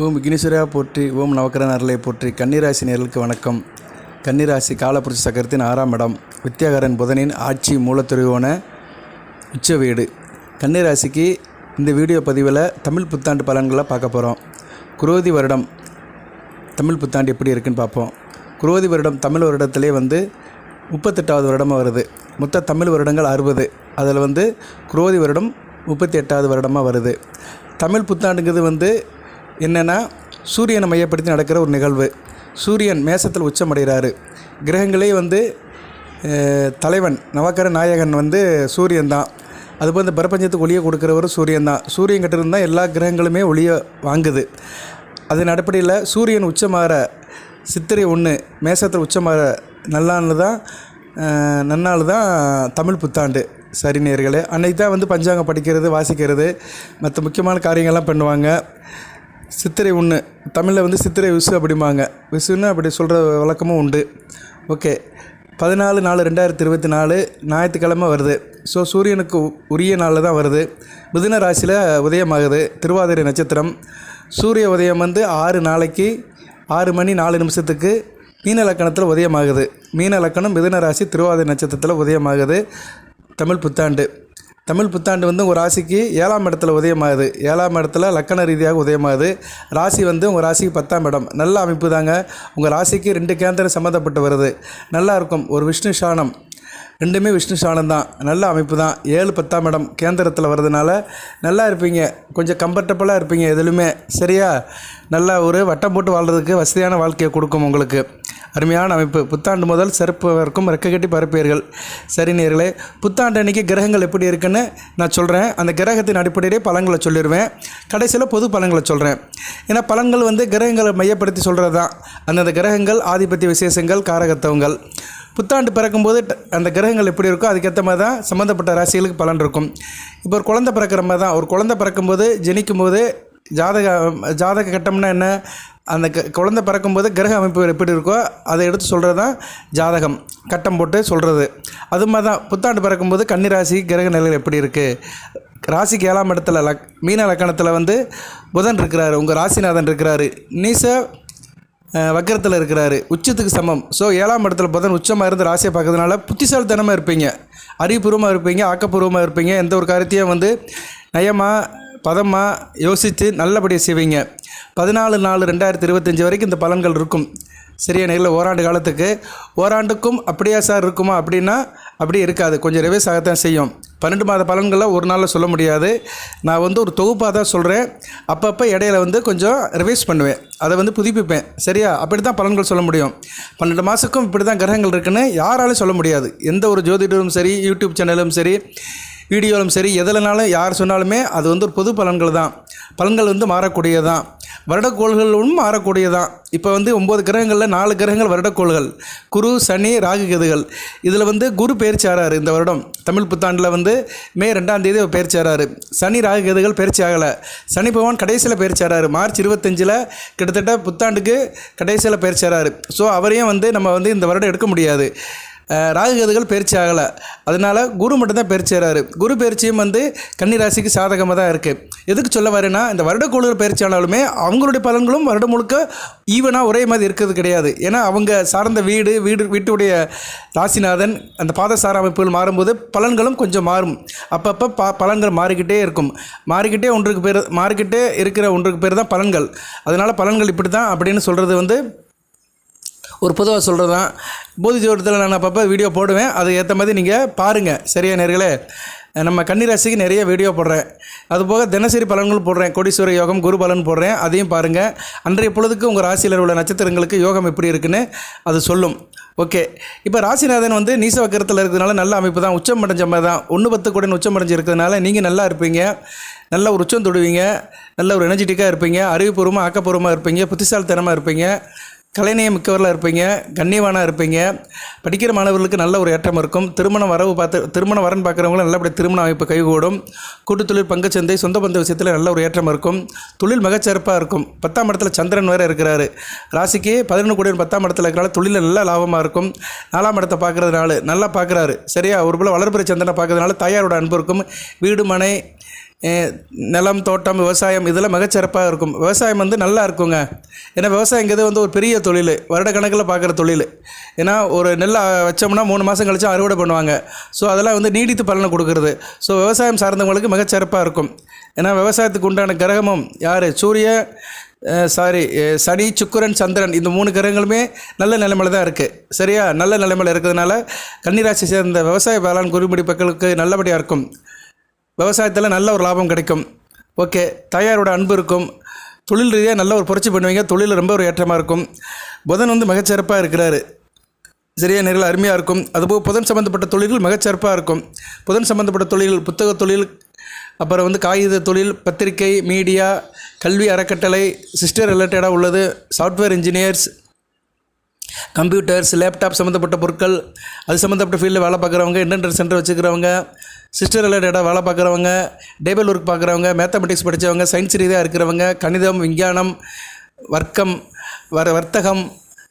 ஓம் விக்னேஸ்வரா போற்றி, ஓம் நவக்கிரக அருளை போற்றி. கன்னிராசி நேயர்களுக்கு வணக்கம். கன்னிராசி காலபுருஷ சக்கரத்தின் 6ஆம் இடம், வித்யாகாரன் புதனின் ஆட்சி மூலத்துறையோன உச்ச வீடு. கன்னிராசிக்கு இந்த வீடியோ பதிவில் தமிழ் புத்தாண்டு பலன்களை பார்க்க போகிறோம். குரோதி வருடம் தமிழ் புத்தாண்டு எப்படி இருக்குன்னு பார்ப்போம். குரோதி வருடம் தமிழ் வருடத்திலே 38வது வருடமாக வருது. மொத்த தமிழ் வருடங்கள் 60. அதில் குரோதி வருடம் 38வது வருடமாக வருது. தமிழ் புத்தாண்டுங்கிறது என்னென்னா சூரியனை மையப்படுத்தி நடக்கிற ஒரு நிகழ்வு. சூரியன் மேசத்தில் உச்சமடைகிறாரு. கிரகங்களே தலைவன் நவக்கிரக நாயகன் சூரியன் தான். அதுபோல் இந்த பிரபஞ்சத்துக்கு ஒளியை கொடுக்குறவர் சூரியன் தான். சூரியன் கிட்ட இருந்தால் எல்லா கிரகங்களுமே ஒளியை வாங்குது. அதன் அடிப்படையில் சூரியன் உச்சமாகிற சித்திரை 1 மேசத்தில் உச்சமாகிற நன்னாள் தான் தமிழ் புத்தாண்டு. சரி நேயர்களே, அன்றைக்கி தான் பஞ்சாங்கம் படிக்கிறது, வாசிக்கிறது, மற்ற முக்கியமான காரியங்கள்லாம் பண்ணுவாங்க. சித்திரை 1 தமிழில் சித்திரை விசு அப்படிம்பாங்க. விசுன்னு அப்படி சொல்கிற வழக்கமும் உண்டு. ஓகே, 14/4/2024 ஞாயிற்றுக்கிழமை வருது. ஸோ சூரியனுக்கு உரிய நாளில் தான் வருது. மிதுன ராசியில் உதயமாகுது. திருவாதிரை நட்சத்திரம். சூரிய உதயம் 6 நாளைக்கு 6 மணி 4 நிமிஷத்துக்கு மீன லக்கணத்தில் உதயமாகுது. மீன லக்கணம் மிதுன ராசி திருவாதிரை நட்சத்திரத்தில் உதயமாகுது. தமிழ் புத்தாண்டு ஒரு ராசிக்கு 7ஆம் இடத்துல உதயமாகுது. 7ஆம் இடத்துல லக்கண ரீதியாக உதயமாகுது. ராசி உங்கள் ராசிக்கு 10ஆம் இடம். நல்ல அமைப்பு தாங்க. உங்கள் ராசிக்கு 2 கேந்திரம் சம்மந்தப்பட்டு வருது. நல்லா இருக்கும். ஒரு விஷ்ணு சாணம், ரெண்டுமே விஷ்ணு சாணம் தான். நல்ல அமைப்பு தான். 7 10ஆம் இடம் கேந்திரத்தில் வர்றதுனால நல்லா இருப்பீங்க. கொஞ்சம் கம்ஃபர்டபுளாக இருப்பீங்க எதுலையுமே. சரியா? நல்லா ஒரு வட்டம் போட்டு வாழ்கிறதுக்கு வசதியான வாழ்க்கையை கொடுக்கும் உங்களுக்கு. அருமையான அமைப்பு. புத்தாண்டு முதல் சிறப்பு வரைக்கும் ரெக்க கட்டி பரப்பீர்கள். சரி நேயர்களே, புத்தாண்டு அன்றைக்கி கிரகங்கள் எப்படி இருக்குன்னு நான் சொல்கிறேன். அந்த கிரகத்தின் அடிப்படையிலே பலன்களை சொல்லிடுவேன். கடைசியில் பொது பலன்களை சொல்கிறேன். ஏன்னா பலன்கள் கிரகங்களை மையப்படுத்தி சொல்கிறது தான். அந்தந்த கிரகங்கள் ஆதிபத்திய விசேஷங்கள், காரகத்துவங்கள். புத்தாண்டு பிறக்கும்போது அந்த கிரகங்கள் எப்படி இருக்கோ அதுக்கேற்ற மாதிரி தான் சம்மந்தப்பட்ட ராசிகளுக்கு பலன் இருக்கும். இப்போ ஒரு குழந்தை பிறக்கிற மாதிரி தான். ஒரு குழந்தை பிறக்கும்போது ஜனிக்கும்போது ஜாதக கட்டம்னா என்ன, அந்த குழந்தை பிறக்கும்போது கிரக அமைப்பு எப்படி இருக்கோ அதை எடுத்து சொல்கிறது தான் ஜாதகம். கட்டம் போட்டு சொல்கிறது. அது மாதிரி தான் புத்தாண்டு பிறக்கும்போது கன்னிராசி கிரக நிலைகள் எப்படி இருக்குது. ராசிக்கு 7ஆம் இடத்துல மீன லக்கணத்தில் புதன் இருக்கிறாரு. உங்கள் ராசிநாதன் இருக்கிறாரு. நீச வக்கரத்தில் இருக்கிறாரு. உச்சத்துக்கு சமம். ஸோ 7ஆம் இடத்துல புதன் உச்சமாக இருந்து ராசியை பார்க்கறதுனால புத்திசாலித்தனமாக இருப்பீங்க, அறிவுபூர்வமாக இருப்பீங்க, ஆக்கப்பூர்வமாக இருப்பீங்க. எந்த ஒரு காரியத்தையும் நயமாக பதமாக யோசித்து நல்லபடியாக செய்வீங்க. 14/4/2025 வரைக்கும் இந்த பலன்கள் இருக்கும். சரியா நேரில் ஓராண்டு காலத்துக்கு. ஓராண்டுக்கும் அப்படியே சார் இருக்குமா அப்படின்னா அப்படி இருக்காது. கொஞ்சம் ரிவைஸ் ஆகத்தான் செய்யும். 12 மாத பலன்களை ஒரு நாளில் சொல்ல முடியாது. நான் ஒரு தொகுப்பாக தான் சொல்கிறேன். அப்பப்போ இடையில கொஞ்சம் ரிவைஸ் பண்ணுவேன். அதை புதுப்பிப்பேன். சரியா? அப்படி தான் பலன்கள் சொல்ல முடியும். 12 மாதத்துக்கும் இப்படி தான் கிரகங்கள் இருக்குன்னு யாராலும் சொல்ல முடியாது. எந்த ஒரு ஜோதிடரும் சரி, யூடியூப் சேனலும் சரி, வீடியோலும் சரி, எதுலனாலும் யார் சொன்னாலுமே அது ஒரு பொது பலன்கள் தான். பலன்கள் மாறக்கூடியதான். வருடக்கோள்களும் மாறக்கூடியதான். இப்போ 9 கிரகங்களில் 4 கிரகங்கள் வருடக்கோள்கள். குரு, சனி, ராகு, கேதுகள். இதில் குரு பயிற்சி ஆறாரு. இந்த வருடம் தமிழ் புத்தாண்டில் மே 2ஆம் தேதி பயிற்சி ஆறாரு. சனி, ராகு, கேதுகள் பயிற்சி ஆகலை. சனி பகவான் கடைசியில் பயிற்சி ஆறாரு. மார்ச் 25 கிட்டத்தட்ட புத்தாண்டுக்கு கடைசியில் பயிற்சி ஆறாரு. ஸோ அவரையும் நம்ம இந்த வருடம் எடுக்க முடியாது. ராகு கேதுகள் பயிற்சி ஆகலை. அதனால் குரு மட்டும்தான் பயிற்சி ஆகிறாரு. குரு பயிற்சியும் கன்னிராசிக்கு சாதகமாக தான் இருக்குது. எதுக்கு சொல்ல வரேன்னா, இந்த வருடக்கோள்கள் பயிற்சி ஆனாலுமே அவங்களுடைய பலன்களும் வருடம் முழுக்க ஈவனாக ஒரே மாதிரி இருக்கிறது கிடையாது. ஏன்னா அவங்க சார்ந்த வீட்டுடைய ராசிநாதன் அந்த பாதசார அமைப்புகள் மாறும்போது பலன்களும் கொஞ்சம் மாறும். அப்பப்போ பலன்கள் மாறிக்கிட்டே இருக்கும். மாறிக்கிட்டே இருக்கிற ஒன்றுக்கு பேர் தான் பலன்கள். அதனால் பலன்கள் இப்படி தான் அப்படின்னு சொல்கிறது ஒரு பொதுவாக சொல்கிறது தான். போதி ஜோதிடத்தில் நான் அப்பப்போ வீடியோ போடுவேன். அது ஏற்ற மாதிரி நீங்கள் பாருங்கள். சரியா நேயர்களே, நம்ம கன்னிராசிக்கு நிறைய வீடியோ போடுறேன். அதுபோக தினசரி பலன்கள் போடுறேன். கோடீஸ்வர யோகம், குரு பலன் போடுறேன். அதையும் பாருங்கள். அன்றைய பொழுதுக்கு உங்கள் ராசியில் உள்ள நட்சத்திரங்களுக்கு யோகம் எப்படி இருக்குன்னு அது சொல்லும். ஓகே, இப்போ ராசிநாதன் நீச வக்கரத்தில் இருக்கிறதுனால நல்ல அமைப்பு தான். உச்சம் அடைஞ்ச மாதிரி தான். 1/10 கூட உச்சம் அடைஞ்சு இருக்கிறதுனால நீங்கள் நல்லா இருப்பீங்க. நல்ல ஒரு உச்சம் தொடுவீங்க. நல்ல ஒரு எனர்ஜெட்டிக்காக இருப்பீங்க. அறிவுபூர்வமாக ஆக்கப்பூர்வமாக இருப்பீங்க. புத்திசாலித்தனமாக இருப்பீங்க. கலைநயம் மிக்கவர்களாக இருப்பீங்க. கண்ணியவானாக இருப்பீங்க. படிக்கிற மாணவர்களுக்கு நல்ல ஒரு ஏற்றம் இருக்கும். திருமண வரன் பார்க்குறவங்களும் நல்லபடியாக திருமண அமைப்பு கைகூடும். கூட்டுத்தொழில், பங்குச்சந்தை, சொந்த பந்த விஷயத்தில் நல்ல ஒரு ஏற்றம் இருக்கும். தொழில் மிகச்சிறப்பாக இருக்கும். 10ஆம் இடத்துல சந்திரன் வேறு இருக்கிறாரு. ராசிக்கு 11 கோடி 10ஆம் இடத்துல இருக்கிறனால தொழிலில் நல்ல லாபமாக இருக்கும். 4ஆம் இடத்தை பார்க்குறதுனால நல்லா பார்க்குறாரு. சரியா? ஒரு போல் வளர்பிறை சந்திரனை பார்க்கறதுனால தாயாரோட அன்பு இருக்கும். வீடு, மனை, நிலம், தோட்டம், விவசாயம் இதெல்லாம் மிகச்சிறப்பாக இருக்கும். விவசாயம் வந்து நல்லா இருக்குங்க. ஏன்னா விவசாயங்கிறது வந்து ஒரு பெரிய தொழில், வருடக்கணக்கில் பார்க்குற தொழில். ஏன்னா ஒரு நெல்லை வச்சோம்னா 3 மாதம் கழிச்சு அறுவடை பண்ணுவாங்க. ஸோ அதெல்லாம் வந்து நீடித்து பலனை கொடுக்குறது. ஸோ விவசாயம் சார்ந்தவங்களுக்கு மிகச்சிறப்பாக இருக்கும். ஏன்னா விவசாயத்துக்கு உண்டான கிரகமும் யார்? சனி, சுக்கிரன், சந்திரன் இந்த 3 கிரகங்களுமே நல்ல நிலைமையில் தான் இருக்குது. சரியா? நல்ல நிலைமையில் இருக்கிறதுனால கன்னிராசி சேர்ந்த விவசாய வேளாண் குறும்படி மக்களுக்கு நல்லபடியாக இருக்கும். விவசாயத்தில் நல்ல ஒரு லாபம் கிடைக்கும். ஓகே, தாயாரோட அன்பு இருக்கும். தொழில் ரீதியாக நல்ல ஒரு புரட்சி பண்ணுவீங்க. தொழில் ரொம்ப ஒரு ஏற்றமாக இருக்கும். புதன் வந்து மிகச்சிறப்பாக இருக்கிறாரு. சரியா? நேரில் அருமையாக இருக்கும். அதுபோக புதன் சம்மந்தப்பட்ட தொழில்கள் மிகச்சிறப்பாக இருக்கும். புதன் சம்மந்தப்பட்ட தொழில்கள் புத்தக தொழில், அப்புறம் வந்து காகித தொழில், பத்திரிகை, மீடியா, கல்வி அறக்கட்டளை, சிஸ்டர் ரிலேட்டடாக உள்ளது, சாஃப்ட்வேர் இன்ஜினியர்ஸ், கம்ப்யூட்டர்ஸ், லேப்டாப் சம்மந்தப்பட்ட பொருட்கள், அது சம்மந்தப்பட்ட ஃபீல்டில் வேலை பார்க்குறவங்க, இன்டர்நெட் சென்டர் வச்சுக்கிறவங்க, சிஸ்டர் ரிலேட்டடாக வேலை பார்க்குறவங்க, டேபிள் ஒர்க் பார்க்குறவங்க, மேத்தமெட்டிக்ஸ் படித்தவங்க, சயின்ஸ் ரீதியாக இருக்கிறவங்க, கணிதம், விஞ்ஞானம், வர்த்தகம்,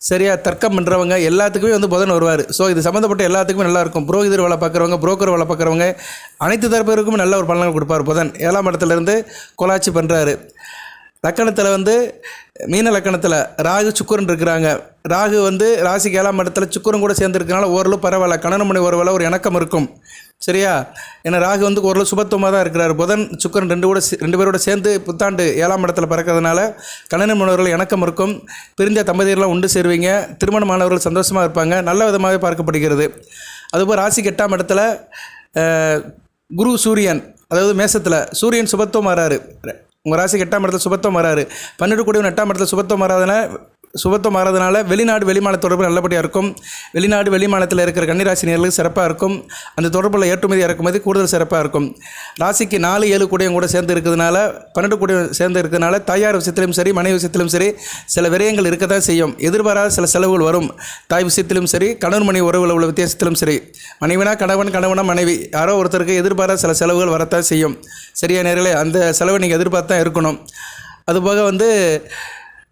சரியா, தர்க்கம் பண்ணுறவங்க எல்லாத்துக்குமே வந்து புதன் வருவார். ஸோ இது சம்மந்தப்பட்ட எல்லாத்துக்குமே நல்லாயிருக்கும். புரோகிதர் வேலை பார்க்குறவங்க, புரோக்கர் வேலை பார்க்குறவங்க, அனைத்து தரப்பிற்கும் நல்ல ஒரு பலன்கள் கொடுப்பார் புதன். 7ஆம் இடத்துலேருந்து கோலாட்சி பண்ணுறாரு. லக்கணத்தில் வந்து மீன லக்கணத்தில் ராகு, சுக்கிரன் இருக்கிறாங்க. ராகு வந்து ராசிக்கு 7ஆம் இடத்துல சுக்கிரன் கூட சேர்ந்துருக்கனால ஓரளவு பரவாயில்ல, கணவன் மனைவி உறவில் ஒரு இணக்கம் இருக்கும். சரியா? ஏன்னா ராகு வந்து ஓரளவு சுபத்துவமாக தான் இருக்கிறார். புதன், சுக்கிரன் ரெண்டு பேரோட சேர்ந்து புத்தாண்டு 7ஆம் இடத்துல பிறக்கிறதுனால கணவன் மனைவர்கள் இணக்கம் இருக்கும். பிரிந்த தம்பதியெல்லாம் உண்டு சேருவீங்க. திருமணமானவர்கள் சந்தோஷமாக இருப்பாங்க. நல்ல விதமாகவே பார்க்கப்படுகிறது. அதுபோல் ராசிக்கு 8ஆம் இடத்துல குரு, சூரியன், அதாவது மேசத்தில் சூரியன் சுபத்துவம் வராரு. உங்கள் ராசிக்கு 8ஆம் இடத்துல சுபத்துவம் வராரு. 12 கூடியவன் 8ஆம் இடத்துல சுபத்துவம் மாறதுனால வெளிநாடு, வெளிமாநில தொடர்பு நல்லபடியாக இருக்கும். வெளிநாடு, வெளிமாநிலத்தில் இருக்கிற கன்னிராசினியர்களுக்கு சிறப்பாக இருக்கும். அந்த தொடர்பில் ஏற்றுமதி இறக்குமதி கூடுதல் சிறப்பாக இருக்கும். ராசிக்கு 4, 7 கூடியவங்க கூட சேர்ந்து இருக்கிறதுனால, 12 கூடிய சேர்ந்து இருக்கிறதுனால தாயார் விஷயத்திலும் சரி, மனைவி விஷயத்திலும் சரி சில விரயங்கள் இருக்க தான் செய்யும். எதிர்பாராத சில செலவுகள் வரும். தாய் விஷயத்திலும் சரி, கணவன் மனைவி உறவில் உள்ள வித்தியாசத்திலும் சரி, மனைவினா கணவன், கணவனா மனைவி, யாரோ ஒருத்தருக்கு எதிர்பாராத சில செலவுகள் வரத்தான் செய்யும். சரியா நேர்களே? அந்த செலவை நீங்கள் எதிர்பார்த்து தான் இருக்கணும். அதுபோக வந்து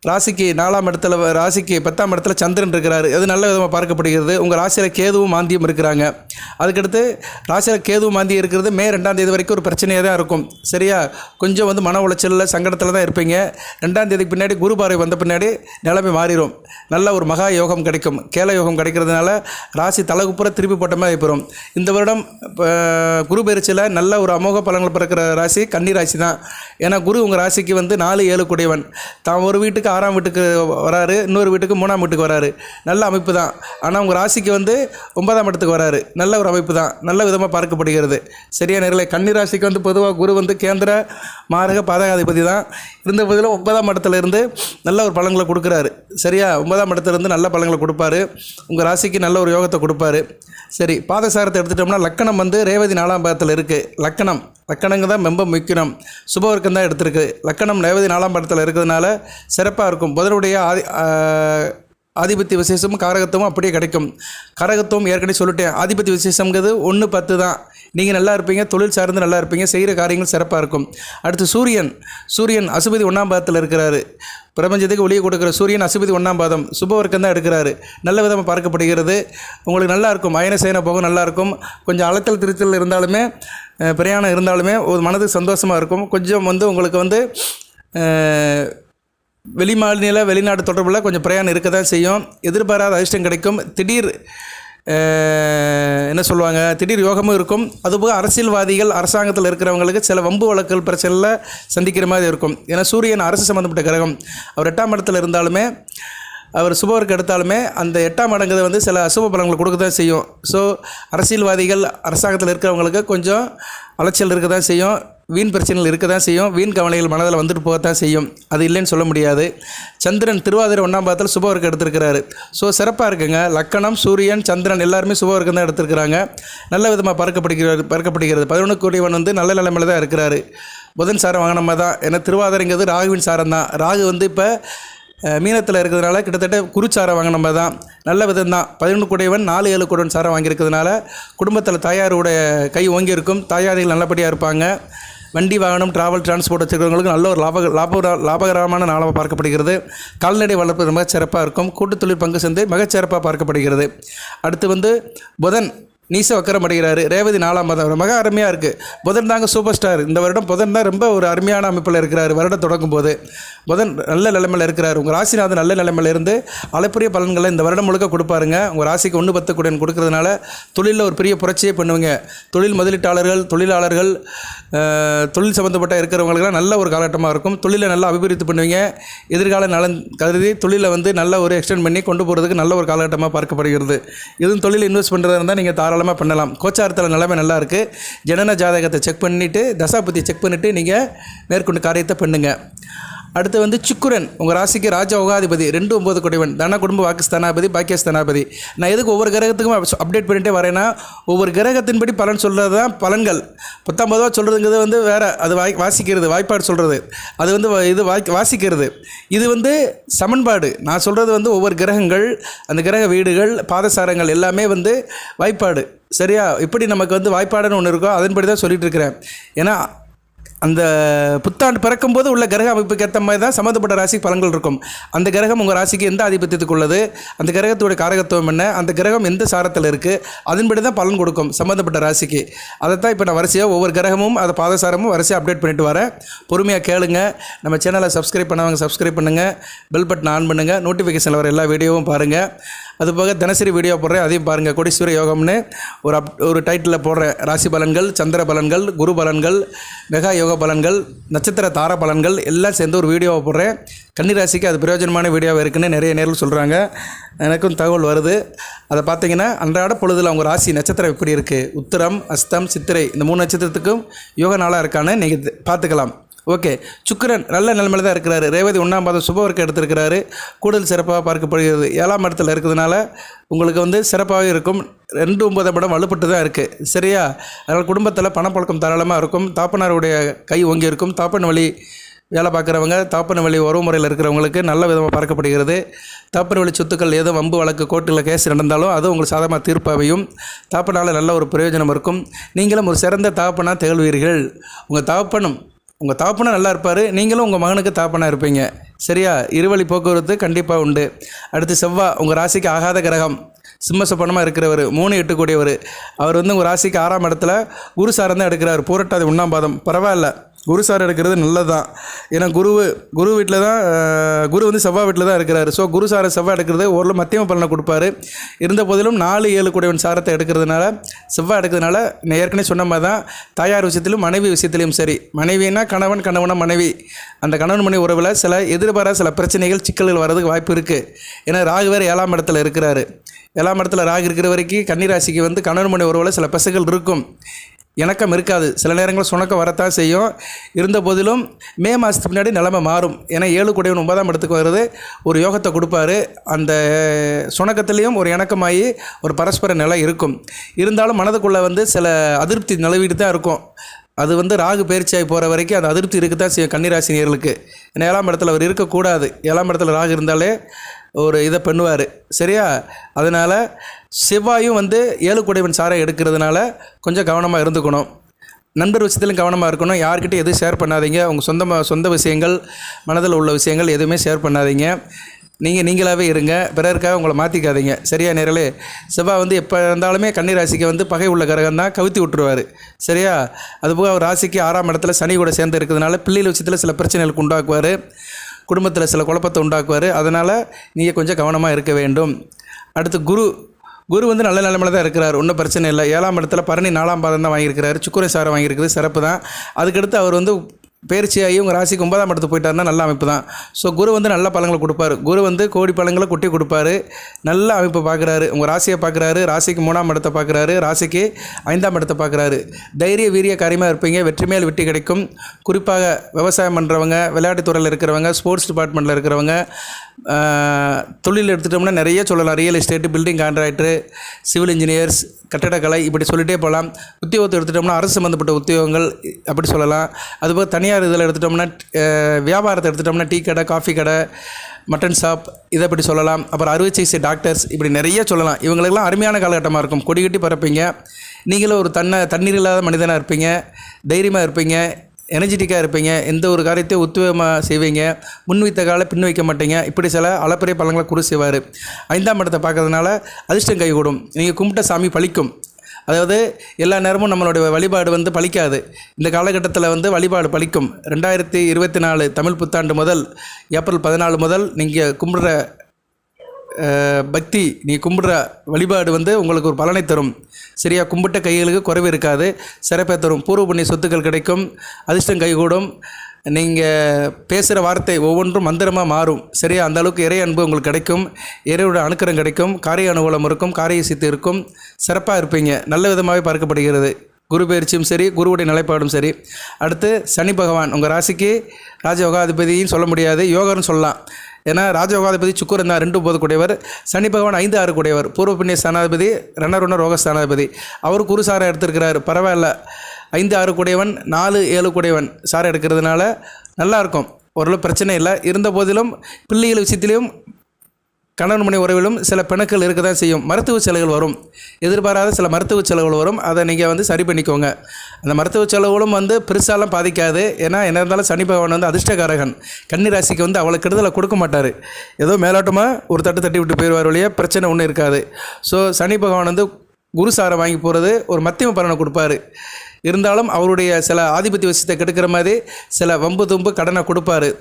ராசிக்கு 4ஆம் இடத்துல, ராசிக்கு 10ஆம் இடத்துல சந்திரன் இருக்கிறாரு. அது நல்ல விதமாக பார்க்கப்படுகிறது. உங்கள் ராசியில் கேதுவும் மாந்தியும் இருக்கிறாங்க. அதுக்கடுத்து ராசியில் கேதுவும் மாந்தியும் இருக்கிறது மே 2ஆம் தேதி வரைக்கும் ஒரு பிரச்சனையாக தான் இருக்கும். சரியா? கொஞ்சம் வந்து மன உளைச்சலில், சங்கடத்தில் தான் இருப்பீங்க. 2ஆம் தேதிக்கு பின்னாடி குரு பார்வை வந்த பின்னாடி நிலைமை மாறிடும். நல்ல ஒரு மகா யோகம் கிடைக்கும். கேல யோகம் கிடைக்கிறதுனால ராசி தலகுப்புற திருப்பி போட்ட மாதிரி போயிடும். இந்த வருடம் குரு பயிற்சியில் நல்ல ஒரு அமோக பலன்கள் பிறக்கிற ராசி கன்னி ராசி தான். ஏன்னா குரு உங்கள் ராசிக்கு வந்து 4, 7 கூடியவன். தான் ஒரு வீட்டுக்கு 6ஆம் வீட்டுக்கு வராரு, இன்னொரு வீட்டுக்கு 3ஆம் வீட்டுக்கு வராரு. நல்ல அமைப்பு தான். ஆனால் உங்கள் ராசிக்கு வந்து 9ஆம் இடத்துக்கு வராரு. நல்ல ஒரு அமைப்பு தான். நல்ல விதமாக பார்க்கப்படுகிறது. சரியா நேர்களே? கன்னி ராசிக்கு வந்து பொதுவாக குரு வந்து கேந்திர மாரக பாதகாதிபதி தான். இருந்த போதிலும் 9ஆம் இடத்துல இருந்து நல்ல ஒரு பலன்களை கொடுக்குறாரு. சரியா? 9ஆம் இடத்துல இருந்து நல்ல பலன்களை கொடுப்பாரு. உங்கள் ராசிக்கு நல்ல ஒரு யோகத்தை கொடுப்பாரு. சரி, பாதசாரத்தை எடுத்துட்டோம்னா லக்கணம் வந்து ரேவதி 4ஆம் பாதத்தில் இருக்குது. லக்கணங்க தான் ரொம்ப முக்கியம். சுபவர்க்கம் தான் எடுத்திருக்கு. லக்கணம் ரேவதி 4ஆம் பாதத்தில் இருக்கிறதுனால சிறப்பாக இருக்கும். புதனுடைய ஆதிபத்திய விசேஷமும் காரகத்துவம் அப்படியே கிடைக்கும். காரகத்துவம் ஏற்கனவே சொல்லிட்டேன். ஆதிபத்திய விசேஷங்கிறது 1, 10 தான். நீங்கள் நல்லா இருப்பீங்க, தொழில் சார்ந்து நல்லா இருப்பீங்க, செய்கிற காரியங்கள் சிறப்பாக இருக்கும். அடுத்து சூரியன் அசுபதி 1ஆம் பாதத்தில் இருக்கிறாரு. பிரபஞ்சத்துக்கு ஒளியை கொடுக்குற சூரியன் அசுபதி 1ஆம் பாதம் சுபவர்க்கம் தான் எடுக்கிறாரு. நல்ல விதமாக பார்க்கப்படுகிறது. உங்களுக்கு நல்லா இருக்கும். அயன சேன போக நல்லாயிருக்கும். கொஞ்சம் அலைத்தல் திருத்தல் இருந்தாலுமே, பிரயாணம் இருந்தாலுமே ஒரு மனதுக்கு சந்தோஷமாக இருக்கும். கொஞ்சம் வந்து உங்களுக்கு வந்து வெளிமாநில, வெளிநாடு தொடர்பில் கொஞ்சம் பிரயாணம் இருக்க தான் செய்யும். எதிர்பாராத அதிர்ஷ்டம் கிடைக்கும். திடீர் யோகமும் இருக்கும். அதுபோக அரசியல்வாதிகள், அரசாங்கத்தில் இருக்கிறவங்களுக்கு சில வம்பு வழக்குகள் பிரச்சனையில் சந்திக்கிற மாதிரி இருக்கும். ஏன்னா சூரியன் அரசு சம்மந்தப்பட்ட கிரகம். அவர் 8ஆம் இடத்துல இருந்தாலுமே, அவர் சுபவர்க்கு எடுத்தாலுமே அந்த 8ஆம் இடங்கிறது வந்து சில அசுப பலன்களை கொடுக்க தான் செய்யும். ஸோ அரசியல்வாதிகள், அரசாங்கத்தில் இருக்கிறவங்களுக்கு கொஞ்சம் அலைச்சல் இருக்க தான் செய்யும். வீண் பிரச்சனைகள் இருக்க தான் செய்யும். வீண் கவலைகள் மனதில் வந்துட்டு போகத்தான் செய்யும். அது இல்லைன்னு சொல்ல முடியாது. சந்திரன் திருவாதிரை 1ஆம் பாதத்தில் சுபவர்க்கு எடுத்திருக்கிறாரு. ஸோ சிறப்பாக இருக்குங்க. லக்கணம், சூரியன், சந்திரன் எல்லாருமே சுபவர்க்கம் தான் எடுத்திருக்கிறாங்க. நல்ல விதமாக பார்க்கப்படுகிறது. 11 கூடியவன் வந்து நல்ல நிலைமையில் தான் இருக்கிறாரு. புதன் சாரம் வாங்கினமா தான். ஏன்னா திருவாதிரைங்கிறது ராகுவின் சாரம் தான். ராகு வந்து இப்போ மீனத்தில் இருக்கிறதுனால கிட்டத்தட்ட குருச்சாரம் வாங்கினமா தான். நல்ல விதம் தான். 11 கூடியவன் 4, 7 கூடியவன் சாரம் வாங்கியிருக்கிறதுனால குடும்பத்தில் தாயாருடைய கை ஓங்கி இருக்கும். தாயாரிகள் நல்லபடியாக இருப்பாங்க. வண்டி வாகனம், டிரான்ஸ்போர்ட் வச்சுருக்கிறவங்களுக்கு நல்ல ஒரு லாபகரமான நாளாக பார்க்கப்படுகிறது. கால்நடை வளர்ப்பு மிகச் சிறப்பாக இருக்கும். கூட்டுத் தொழில் பங்கு சந்தை மிகச்சிறப்பாக பார்க்கப்படுகிறது. அடுத்து வந்து புதன் நீச வக்கரம் அடைகிறாரு. ரேவதி 4ஆம் மாதம் மிக அருமையாக இருக்குது. புதன் தாங்க சூப்பர் ஸ்டார். இந்த வருடம் புதன் தான் ரொம்ப ஒரு அருமையான அமைப்பில் இருக்கிறார். வருடம் தொடங்கும் போது புதன் நல்ல நிலைமையில் இருக்கிறார். உங்கள் ராசிநாதன் நல்ல நிலைமையில் இருந்து அளப்பரிய பலன்களை இந்த வருடம் முழுக்க கொடுப்பாருங்க. உங்கள் ராசிக்கு 1-10 கூடன் கொடுக்கறதுனால தொழிலில் ஒரு பெரிய புரட்சியே பண்ணுவீங்க. தொழில் முதலீட்டாளர்கள், தொழிலாளர்கள், தொழில் சம்மந்தப்பட்ட இருக்கிறவங்களுக்குலாம் நல்ல ஒரு காலகட்டமாக இருக்கும். தொழிலை நல்லா அபிவிருத்தி பண்ணுவீங்க. எதிர்கால நலன் கருதி தொழிலை வந்து நல்ல ஒரு எக்ஸ்டெண்ட் பண்ணி கொண்டு போகிறதுக்கு நல்ல ஒரு காலகட்டமாக பார்க்கப்படுகிறது. இதுவும் தொழில் இன்வெஸ்ட் பண்ணுறதா இருந்தால் நீங்கள் தாராளமாக பண்ணலாம். கோச்சாரத்தில் நிலைமை நல்லா இருக்குது. ஜனன ஜாதகத்தை செக் பண்ணிவிட்டு, தசாபுத்தி செக் பண்ணிவிட்டு நீங்கள் மேற்கொண்டு காரியத்தை பண்ணுங்கள். அடுத்து வந்து சுக்கிரன் உங்கள் ராசிக்கு ராஜ யோகாதிபதி, 2-9 குடைவன், தன குடும்ப வாக்குஸ்தானாபதி, பாக்கியஸ்தானாபதி. நான் எதுக்கு ஒவ்வொரு கிரகத்துக்கும் அப்டேட் பண்ணிகிட்டே வரேன்னா, ஒவ்வொரு கிரகத்தின்படி பலன் சொல்கிறது தான் பலன்கள். 19 சொல்கிறதுங்கிறது வந்து வேறு, அது வாசிக்கிறது, வாய்ப்பாடு சொல்கிறது, அது வந்து இது வாசிக்கிறது. இது வந்து சமன்பாடு. நான் சொல்கிறது வந்து ஒவ்வொரு கிரகங்கள், அந்த கிரக வீடுகள், பாதசாரங்கள் எல்லாமே வந்து வாய்ப்பாடு. சரியா? இப்படி நமக்கு வந்து வாய்ப்பாடுன்னு ஒன்று இருக்கோ, அதன்படி தான் சொல்லிகிட்டு இருக்கிறேன். ஏன்னா அந்த புத்தாண்டு பிறக்கும்போது உள்ள கிரக அமைப்புக்கு ஏற்ற மாதிரி தான் சம்மந்தப்பட்ட ராசிக்கு பலன்கள் இருக்கும். அந்த கிரகம் உங்கள் ராசிக்கு எந்த ஆதிபத்தியத்துக்கு உள்ளது, அந்த கிரகத்தோட காரகத்துவம் என்ன, அந்த கிரகம் எந்த சாரத்தில் இருக்குது, அதன்படி தான் பலன் கொடுக்கும் சம்மந்தப்பட்ட ராசிக்கு. அதைத்தான் இப்போ நான் வரிசையாக ஒவ்வொரு கிரகமும் அதை பாதசாரமும் வரிசையாக அப்டேட் பண்ணிட்டு வரேன். பொறுமையாக கேளுங்க. நம்ம சேனலை சப்ஸ்கிரைப் பண்ணவங்க சப்ஸ்கிரைப் பண்ணுங்கள், பெல் பட்டன் ஆன் பண்ணுங்கள், நோட்டிஃபிகேஷனில் வர எல்லா வீடியோவும் பாருங்கள். அதுபோக தினசரி வீடியோ போடுறேன், அதையும் பாருங்கள். கோடீஸ்வர யோகம்னு ஒரு டைட்டில் போடுறேன். ராசி பலன்கள், சந்திர பலன்கள், குரு பலன்கள், மெகா யோக பலன்கள், நட்சத்திர தார பலன்கள் எல்லாம் சேர்ந்து ஒரு வீடியோவை போடுறேன். கன்னிராசிக்கு அது பிரயோஜனமான வீடியோவாக இருக்குன்னு நிறைய நேரில் சொல்கிறாங்க. எனக்கும் தகவல் வருது. அதை பார்த்தீங்கன்னா அன்றாட பொழுதில் அவங்க ராசி நட்சத்திரம் எப்படி இருக்குது, உத்திரம், அஸ்தம், சித்திரை, இந்த 3 நட்சத்திரத்துக்கும் யோக நாளாக இருக்கான்னு நீங்கள் பார்த்துக்கலாம். ஓகே. சுக்கிரன் நல்ல நிலைமையில் தான் இருக்கிறாரு. ரேவதி 1ஆம் மாதம் சுபவர்க்கு எடுத்திருக்கிறாரு. கூடுதல் சிறப்பாக பார்க்கப்படுகிறது. 7ஆம் இடத்துல இருக்கிறதுனால உங்களுக்கு வந்து சிறப்பாகவே இருக்கும். 2-9 இடம் வலுப்பட்டு தான் இருக்குது. சரியா? அதனால் குடும்பத்தில் பணப்பழக்கம் தாராளமாக இருக்கும். தாப்பனாருடைய கை ஓங்கி இருக்கும். தாப்பன் வழி வேலை பார்க்குறவங்க, தாப்பன வழி உறவு முறையில் இருக்கிறவங்களுக்கு நல்ல விதமாக பார்க்கப்படுகிறது. தாப்பன வழி சொத்துக்கள் ஏதோ வம்பு வழக்கு கோர்ட்டில் கேஸ் நடந்தாலும் அது உங்களுக்கு சாதகமாக தீர்ப்பாவையும் தாப்பனால் நல்ல ஒரு பிரயோஜனம் இருக்கும். நீங்களும் ஒரு சிறந்த தாப்பனாக திகழ்வீர்கள். உங்கள் தாப்பனும் நல்லா இருப்பார், நீங்களும் உங்கள் மகனுக்கு தாப்பனாக இருப்பீங்க. சரியா? இருவழி போக்குவரத்து கண்டிப்பாக உண்டு. அடுத்து செவ்வாய் உங்கள் ராசிக்கு ஆகாத கிரகம், சிம்ம சொப்பனமாக இருக்கிறவர், 3-8 கூடியவர். அவர் வந்து உங்கள் ராசிக்கு 6ஆம் இடத்துல குரு சாரம் தான் எடுக்கிறார். பூரட்டாதி 1ஆம் பாதம். பரவாயில்ல, குரு சார் எடுக்கிறது நல்லது தான். ஏன்னா குரு வீட்டில் தான், குரு வந்து செவ்வாய் வீட்டில் தான் இருக்கிறார். ஸோ குரு சாரை செவ்வாய் எடுக்கிறது ஓரளவு மத்தியம பலனை கொடுப்பாரு. இருந்த போதிலும் 4-7 கூடியவன் சாரத்தை எடுக்கிறதுனால, செவ்வாய் எடுக்கிறதுனால நான் ஏற்கனவே சொன்ன மாதிரி தான் தாயார் விஷயத்திலும் மனைவி விஷயத்திலையும் சரி. மனைவினா கணவன், கணவனா மனைவி, அந்த கணவன் மனைவி உறவில் எதிர்பாராத சில பிரச்சனைகள், சிக்கல்கள் வர்றதுக்கு வாய்ப்பு இருக்குது. ஏன்னா ராகு வேறு 7ஆம் இடத்துல இருக்கிறாரு. 7ஆம் இடத்துல ராகு இருக்கிற வரைக்கும் கன்னிராசிக்கு வந்து கணவன் மனைவி உறவில் சில பசங்கள் இருக்கும். இணக்கம் இருக்காது. சில நேரங்களில் சுணக்கம் வரத்தான் செய்யும். இருந்த போதிலும் மே மாதத்துக்கு முன்னாடி நிலைமை மாறும். ஏன்னா 7 கூடியவன் 9ஆம் இடத்துக்கு வருது, ஒரு யோகத்தை கொடுப்பாரு. அந்த சுணக்கத்துலேயும் ஒரு இணக்கமாகி ஒரு பரஸ்பர நிலை இருக்கும். இருந்தாலும் மனதுக்குள்ளே வந்து சில அதிருப்தி நிலவிட்டு தான் இருக்கும். அது வந்து ராகு பயிற்சியாகி போகிற வரைக்கும் அந்த அதிருப்தி இருக்கத்தான் செய்யும் கன்னிராசினியர்களுக்கு. ஏன்னா 7ஆம் இடத்துல அவர் இருக்கக்கூடாது. 7ஆம் இடத்துல ராகு இருந்தாலே ஒரு இதை பண்ணுவார். சரியா? அதனால் செவ்வாயும் வந்து 7 கூடைவன் சாரை எடுக்கிறதுனால கொஞ்சம் கவனமாக இருந்துக்கணும். நண்பர் விஷயத்திலும் கவனமாக இருக்கணும். யார்கிட்ட எதுவும் ஷேர் பண்ணாதீங்க. உங்கள் சொந்த விஷயங்கள், மனதில் உள்ள விஷயங்கள் எதுவுமே ஷேர் பண்ணாதீங்க. நீங்களாகவே இருங்க. பிறருக்காக உங்களை மாற்றிக்காதீங்க. சரியா நேரலே? செவ்வாய் வந்து எப்போ இருந்தாலுமே கன்னிராசிக்கு வந்து பகை உள்ள கிரகம் தான், கவுத்தி விட்டுருவார். சரியா? அதுபோக அவர் ராசிக்கு 6ஆம் இடத்துல சனி கூட சேர்ந்து இருக்கிறதுனால பிள்ளைகள் விஷயத்தில் சில பிரச்சனைகளுக்கு உண்டாக்குவார். குடும்பத்தில் சில குழப்பத்தை உண்டாக்குவார். அதனால் நீங்கள் கொஞ்சம் கவனமாக இருக்க வேண்டும். அடுத்து குரு வந்து நல்ல நிலைமையில் தான் இருக்கிறார். ஒன்றும் பிரச்சனை இல்லை. 7ஆம் இடத்துல பரணி 4ஆம் பாதம் தான் வாங்கியிருக்கிறாரு. சுக்கிரன் சாரம் வாங்கியிருக்குது, சிறப்பு தான். அதுக்கடுத்து அவர் வந்து பயிற்சியாகி உங்கள் ராசிக்கு 9ஆம் இடத்துக்கு போயிட்டாருன்னா நல்ல அமைப்பு தான். ஸோ குரு வந்து நல்ல பலன்களை கொடுப்பாரு. குரு வந்து கோடி பலன்களை கொட்டி கொடுப்பாரு. நல்ல அமைப்பு பார்க்குறாரு. உங்கள் ராசியை பார்க்குறாரு, ராசிக்கு 3ஆம் இடத்தை பார்க்குறாரு, ராசிக்கு 5ஆம் இடத்தை பார்க்குறாரு. தைரிய வீரிய காரியமாக இருப்பீங்க. வெற்றி மேல் வெற்றி கிடைக்கும். குறிப்பாக விவசாயம் பண்ணுறவங்க, விளையாட்டுத்துறையில் இருக்கிறவங்க, ஸ்போர்ட்ஸ் டிபார்ட்மெண்ட்டில் இருக்கிறவங்க, தொழில் எடுத்துட்டோம்னா நிறைய சொல்லலாம். Real estate, building contractor, civil engineers, கட்டடக்கலை, இப்படி சொல்லிகிட்டே போகலாம். உத்தியோகத்தை எடுத்துட்டோம்னா அரசு சம்மந்தப்பட்ட உத்தியோகங்கள் அப்படி சொல்லலாம். அதுபோக தனியார் இதில் எடுத்துட்டோம்னா வியாபாரத்தை எடுத்துட்டோம்னா டீ கடை, காஃபி கடை, மட்டன் ஷாப், இதை அப்படி சொல்லலாம். அப்புறம் அறுவை சிகிச்சை டாக்டர்ஸ், இப்படி நிறைய சொல்லலாம். இவங்களுக்கெல்லாம் அருமையான காலகட்டமாக இருக்கும். கொடி கட்டி பறப்பீங்க. நீங்களும் ஒரு தண்ணீர் இல்லாத மனிதனாக இருப்பீங்க. தைரியமாக இருப்பீங்க. எனர்ஜெட்டிக்காக இருப்பீங்க. எந்த ஒரு காரியத்தையும் உத்வேகமாக செய்வீங்க. முன் வைத்த காலை பின் வைக்க மாட்டீங்க. இப்படி சில அளப்பரிய பலன்களை குரு செய்வார். 5ஆம் இடத்தை பார்க்கறதுனால அதிர்ஷ்டம் கைகூடும். நீங்கள் கும்பிட்ட சாமி பழிக்கும். அதாவது எல்லா நேரமும் நம்மளுடைய வழிபாடு வந்து பலிக்காது. இந்த காலகட்டத்தில் வந்து வழிபாடு பலிக்கும். 2024 தமிழ் புத்தாண்டு முதல் ஏப்ரல் 14 முதல் நீங்கள் கும்பிட்ற பக்தி, நீ கும்பிட்ற வழிபாடு வந்து உங்களுக்கு ஒரு பலனை தரும். சரியா? கும்பிட்ட கைகளுக்கு குறைவு இருக்காது, சிறப்பை தரும். பூர்வ புண்ணிய சொத்துக்கள் கிடைக்கும், அதிர்ஷ்டம் கைகூடும். நீங்கள் பேசுகிற வார்த்தை ஒவ்வொன்றும் மந்திரமாக மாறும். சரியா? அந்த அளவுக்கு இறை அன்பு உங்களுக்கு கிடைக்கும், இறையோட அனுக்கிரம் கிடைக்கும், காரிய அனுகூலம் இருக்கும், காரிய சித்து இருக்கும், சிறப்பாக இருப்பீங்க. நல்ல விதமாகவே பார்க்கப்படுகிறது. குரு பயிற்சியும் சரி, குருவுடைய நிலைப்பாடும் சரி. அடுத்து சனி பகவான் உங்கள் ராசிக்கு ராஜயோகாதிபதியும் சொல்ல முடியாது, யோகர்னு சொல்லலாம். ஏன்னா ராஜயோகாதிபதி சுக்கிரன் தான் 2 9 கூடியவர். சனி பகவான் 5 6 கூடியவர். பூர்வ புண்ணிய ஸ்தானாதிபதி, ரணருண ரோக ஸ்தானாதிபதி. அவர் குரு சாரை எடுத்திருக்கிறார், பரவாயில்ல. 5 6 கூடியவன், 4 7 கூடியவன் சாரை எடுக்கிறதுனால நல்லாயிருக்கும், ஓரளவு பிரச்சனை இல்லை. இருந்த போதிலும் பிள்ளைகள் விஷயத்திலையும் கணவன் மனை உறவிலும் சில பிணக்குகள் இருக்க தான் செய்யும். மருத்துவ செலவுகள் வரும், எதிர்பாராத சில மருத்துவ செலவுகள் வரும். அதை நீங்கள் வந்து சரி பண்ணிக்கோங்க. அந்த மருத்துவ செலவுகளும் வந்து பெருசாலாம் பாதிக்காது. ஏன்னா என்ன இருந்தாலும் சனி பகவான் வந்து அதிர்ஷ்டகாரகன். கன்னி ராசிக்கு வந்து அவ்வளோ கெடுதலை கொடுக்க மாட்டார். ஏதோ மேலோட்டமாக ஒரு தட்டு தட்டி விட்டு போயிடுவார் வழியே, பிரச்சனை ஒன்றும் இருக்காது. ஸோ சனி பகவான் வந்து குரு சாரை வாங்கி போகிறது ஒரு மத்தியம பலனை கொடுப்பாரு. இருந்தாலும் அவருடைய சில ஆதிபத்திய விஷயத்தை கெடுக்கிற மாதிரி சில வம்பு தும்பு கடனை கொடுப்பாரு.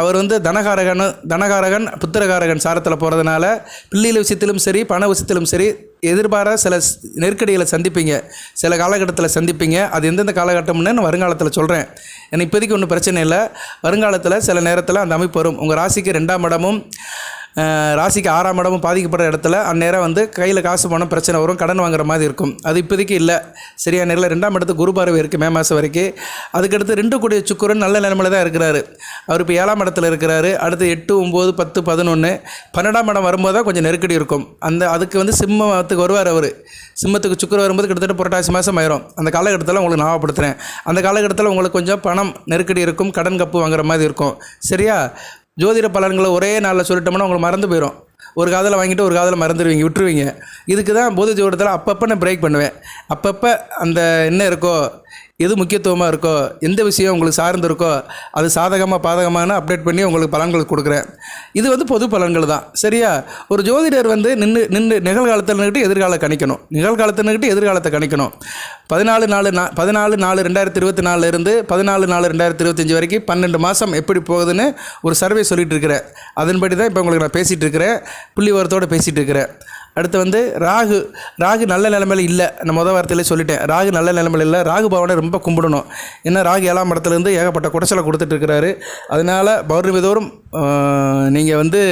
அவர் வந்து தனகாரகன் புத்திரகாரகன் சாரத்தில் போகிறதுனால பிள்ளைகள் விஷயத்திலும் சரி, பண விஷயத்திலும் சரி, எதிர்பாராத சில நெருக்கடிகளை சந்திப்பீங்க, சில காலகட்டத்தில் சந்திப்பீங்க. அது எந்தெந்த காலகட்டம்னு நான் வருங்காலத்தில் சொல்கிறேன். ஏன்னா இப்போதைக்கு ஒன்றும் பிரச்சனை இல்லை. வருங்காலத்தில் சில நேரத்தில் அந்த அமைப்பு வரும். உங்கள் ராசிக்கு 2ஆம் இடமும் ராசிக்கு 6ஆம் இடமும் பாதிக்கப்படுற இடத்துல அந்நேரம் வந்து கையில் காசு பணம் பிரச்சனை வரும், கடன் வாங்குற மாதிரி இருக்கும். அது இப்போதைக்கு இல்லை. சரியா? நேரில் 2ஆம் இடத்துக்கு குரு பார்வை இருக்குது மே மாதம் வரைக்கும். அதுக்கடுத்து 2 கூடிய சுக்கிரன் நல்ல நிலைமையில் தான் இருக்கிறாரு. அவர் இப்போ 7ஆம் இடத்துல இருக்கிறாரு. அடுத்து 8 9 10 11 12ஆம் இடம் வரும்போது தான் கொஞ்சம் நெருக்கடி இருக்கும். அதுக்கு வந்து சிம்மத்துக்கு வருவார் அவர். சிம்மத்துக்கு சுக்கிரன் வரும்போது கிட்டத்தட்ட புரட்டாசி மாதம் ஆயிரும். அந்த காலகட்டத்தில் உங்களுக்கு ஞாபகப்படுத்துகிறேன். அந்த காலகட்டத்தில் உங்களுக்கு கொஞ்சம் பணம் நெருக்கடி இருக்கும், கடன் கப்பு வாங்குற மாதிரி இருக்கும். சரியா? ஜோதிட பலன்களை ஒரே நாளில் சொல்லிட்டோம்னா உங்களுக்கு மறந்து போயிடும். ஒரு காதில் வாங்கிட்டு ஒரு காதில் மறந்துடுவீங்க, விட்டுருவீங்க. இதுக்கு தான் பொது ஜோதிடத்தில் அப்பப்போ நான் பிரேக் பண்ணுவேன். அப்பப்போ அந்த என்ன இருக்கோ, எது முக்கியத்துவமாக இருக்கோ, எந்த விஷயம் உங்களுக்கு சார்ந்து இருக்கோ அது சாதகமாக பாதகமான அப்டேட் பண்ணி உங்களுக்கு பலன்கள் கொடுக்குறேன். இது வந்து பொது பலன்கள் தான். சரியா? ஒரு ஜோதிடர் வந்து நின்று நிகழ்காலத்தில் நின்றுட்டு எதிர்கால கணிக்கணும், நிகழ்காலத்தில் நின்றுட்டு எதிர்காலத்தை கணிக்கணும். 14/4/2024 இருந்து 14/4/2025 வரைக்கும் 12 மாதம் எப்படி போகுதுன்னு ஒரு சர்வே சொல்லிகிட்டு இருக்கிறேன். அதன்படி தான் இப்போ உங்களுக்கு நான் பேசிகிட்டு இருக்கிறேன், புள்ளி விவரத்தோடு பேசிகிட்டு இருக்கிறேன். அடுத்து வந்து ராகு நல்ல நிலைமையில் இல்லை. நான் முதல் வார்த்தையிலே சொல்லிட்டேன், ராகு நல்ல நிலைமையில் இல்லை. ராகு பவனை ரொம்ப கும்பிடணும். ஏன்னா ராகு 7ஆம் இடத்துலேருந்து ஏகப்பட்ட குடைச்சலை கொடுத்துட்ருக்கிறாரு. அதனால் பௌர்ணமி தோறும் நீங்கள் வந்து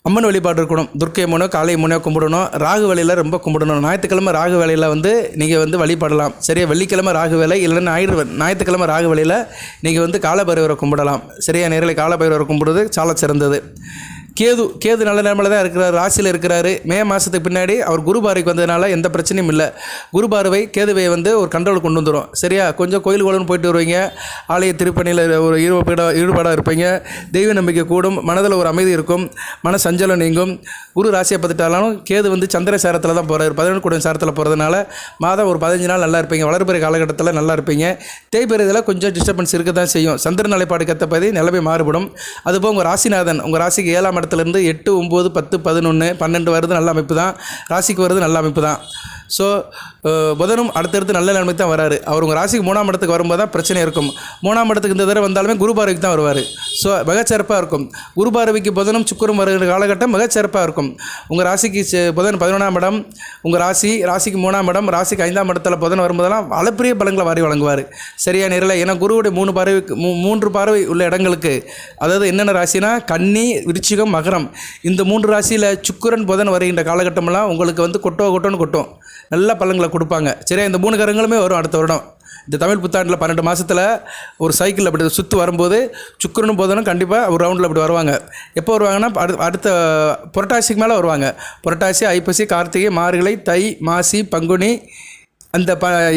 அம்மன் வழிபாடு இருக்கணும். துர்க்கை முனோ காளை முனோ கும்பிடணும். ராகு வேலையில் ரொம்ப கும்பிடணும். ஞாயிற்றுக்கிழமை ராகு வேலையில் வந்து நீங்கள் வந்து வழிபடலாம். சரியா? வெள்ளிக்கிழமை ராகு வேலை, இல்லைன்னா ஞாயிற்றுக்கிழமை ராகு வேலையில் நீங்கள் வந்து காலபைரவரை கும்பிடலாம். சரியா? நேரில் காலபைரவரை கும்பிடுறது சால சிறந்தது. கேது நல்ல நிலைமையில் தான் இருக்கிறார், ராசியில் இருக்கிறாரு. மே மாதத்துக்கு பின்னாடி அவர் குரு பார்வைக்கு வந்ததுனால எந்த பிரச்சனையும் இல்லை. குரு பார்வை கேதுவை வந்து ஒரு கண்ட்ரோல் கொண்டு வந்துடும். சரியா? கொஞ்சம் கோயில் கோலன்னு போயிட்டு வருவீங்க, ஆலய திருப்பணியில் ஒரு ஈடுபாடாக இருப்பீங்க, தெய்வ நம்பிக்கை கூடும், மனதில் ஒரு அமைதி இருக்கும், மன சஞ்சலம் நீங்கும். குரு ராசியை பார்த்துட்டாலும் கேது வந்து சந்திர சாரத்தில் தான் போகிறார், 11 கூடிய சாரத்தில் போகிறதுனால மாதம் ஒரு 15 நாள் நல்லா இருப்பீங்க. வளர்பிறை காலகட்டத்தில் நல்லா இருப்பீங்க. தேய்பிறதில் கொஞ்சம் டிஸ்டர்பன்ஸ் இருக்க தான் செய்யும். சந்திர நிலைப்பாடு கத்தப்பதி நிலைமை மாறுபடும். அதுபோல் உங்கள் ராசிநாதன் உங்கள் ராசிக்கு 7ஆம் இடத்துலேருந்து 8 9 10 11 12 வருது, நல்ல அமைப்பு தான். ராசிக்கு வருது, நல்ல அமைப்பு தான். ஸோ புதனும் அடுத்தடுத்து நல்ல நிலைமைக்கு தான் வராரு. அவர் உங்கள் ராசிக்கு 3ஆம் இடத்துக்கு வரும்போது தான் பிரச்சனை இருக்கும். 3ஆம் இடத்துக்கு இந்த தடவை வந்தாலுமே குரு பார்வைக்கு தான் வருவார். ஸோ மிகச்சிறப்பாக இருக்கும். குரு பார்வைக்கு புதனும் சுக்கிரனும் வருகிற காலகட்டம் மிகச்சிறப்பாக இருக்கும். உங்கள் ராசிக்கு புதன் 11ஆம் இடம், உங்கள் ராசிக்கு 3ஆம் இடம், ராசிக்கு 5ஆம் இடத்துல புதன் வரும்போதெல்லாம் அளப்பரிய பலன்களை வாரி வழங்குவார். சரியா? நேரில் ஏன்னா குருவுடைய 3 பார்வை உள்ள இடங்களுக்கு, அதாவது என்னென்ன ராசினா கன்னி, விருச்சிகம், மகரம், இந்த 3 ராசியில் சுக்கிரன் புதன் வருகின்ற காலகட்டமெல்லாம் உங்களுக்கு வந்து கொட்டோன்னு கொட்டும், நல்ல பலன்களை கொடுப்பாங்க. சரியா? இந்த 3 கிரகங்களுமே வரும் அடுத்த வருடம். இந்த தமிழ் புத்தாண்டில் 12 மாதத்தில் ஒரு சைக்கிள் அப்படி சுற்று வரும்போது சுக்கிரனும் புதனும் கண்டிப்பாக ஒரு ரவுண்டில் அப்படி வருவாங்க. எப்போ வருவாங்கன்னா அடுத்த புரட்டாசிக்கு மேலே வருவாங்க. புரட்டாசி, ஐப்பசி, கார்த்திகை, மார்கழி, தை, மாசி, பங்குனி, அந்த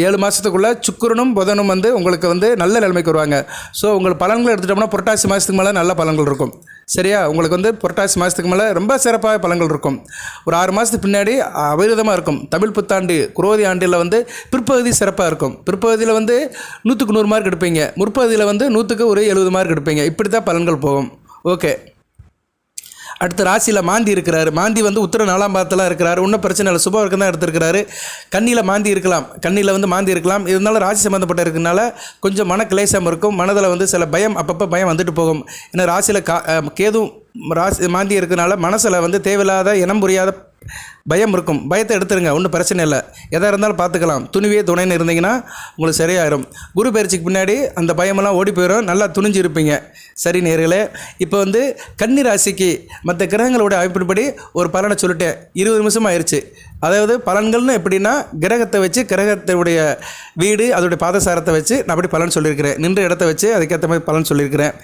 7 மாதத்துக்குள்ளே சுக்கிரனும் புதனும் வந்து உங்களுக்கு வந்து நல்ல நிலைமைக்கு வருவாங்க. ஸோ உங்களுக்கு பலன்களை எடுத்துட்டோம்னா புரட்டாசி மாதத்துக்கு மேலே நல்ல பலன்கள் இருக்கும். சரியா? உங்களுக்கு வந்து புரட்டாசி மாதத்துக்கு மேலே ரொம்ப சிறப்பாக பலன்கள் இருக்கும். ஒரு 6 மாதத்துக்கு பின்னாடி அபரிதமாக இருக்கும். தமிழ் புத்தாண்டு குரோதி ஆண்டில் வந்து பிற்பகுதி சிறப்பாக இருக்கும். பிற்பகுதியில் வந்து 100க்கு 100 மார்க் எடுப்பீங்க, முற்பகுதியில் வந்து 100க்கு ஒரு 70 மார்க் எடுப்பீங்க. இப்படி தான் பலன்கள் போகும். ஓகே. அடுத்த ராசியில் மாந்தி இருக்கிறாரு. மாந்தி வந்து உத்திர 4ஆம் பாதத்தில் இருக்கிறாரு. ஒன்றும் பிரச்சனை இல்லை, சுப வர்க்கம் தான் எடுத்திருக்கிறாரு. கண்ணியில் மாந்தி இருக்கலாம், கண்ணியில் வந்து மாந்தி இருக்கலாம். இருந்தாலும் ராசி சம்மந்தப்பட்ட இருக்கிறதுனால கொஞ்சம் மன கிளேசம் இருக்கும். மனதில் வந்து சில பயம், அப்பப்போ பயம் வந்துட்டு போகும். ஏன்னா ராசியில் கேது ராசி மாந்தி இருக்கிறதுனால மனசில் வந்து தேவையில்லாத இனம் புரியாத பயம் இருக்கும். பயத்தை எடுத்துருங்க, ஒன்றும் பிரச்சனை இல்லை. எதாக இருந்தாலும் பார்த்துக்கலாம். துணிவே துணைன்னு இருந்தீங்கன்னா உங்களுக்கு சரியாயிரும். குரு பயிற்சிக்கு பின்னாடி அந்த பயமெல்லாம் ஓடி போயிடும். நல்லா துணிஞ்சு இருப்பீங்க. சரி நேர்களே, இப்போ வந்து கன்னி ராசிக்கு மற்ற கிரகங்களோட அமைப்பின்படி ஒரு பலனை சொல்லிட்டேன். 20 நிமிஷம் ஆயிடுச்சு. அதாவது பலன்கள்னு எப்படின்னா கிரகத்தை வச்சு, கிரகத்தினுடைய வீடு அதோடைய பாதசாரத்தை வச்சு நான் அப்படி பலன் சொல்லியிருக்கிறேன். நின்ற இடத்த வச்சு அதுக்கேற்ற மாதிரி பலன் சொல்லியிருக்கிறேன்.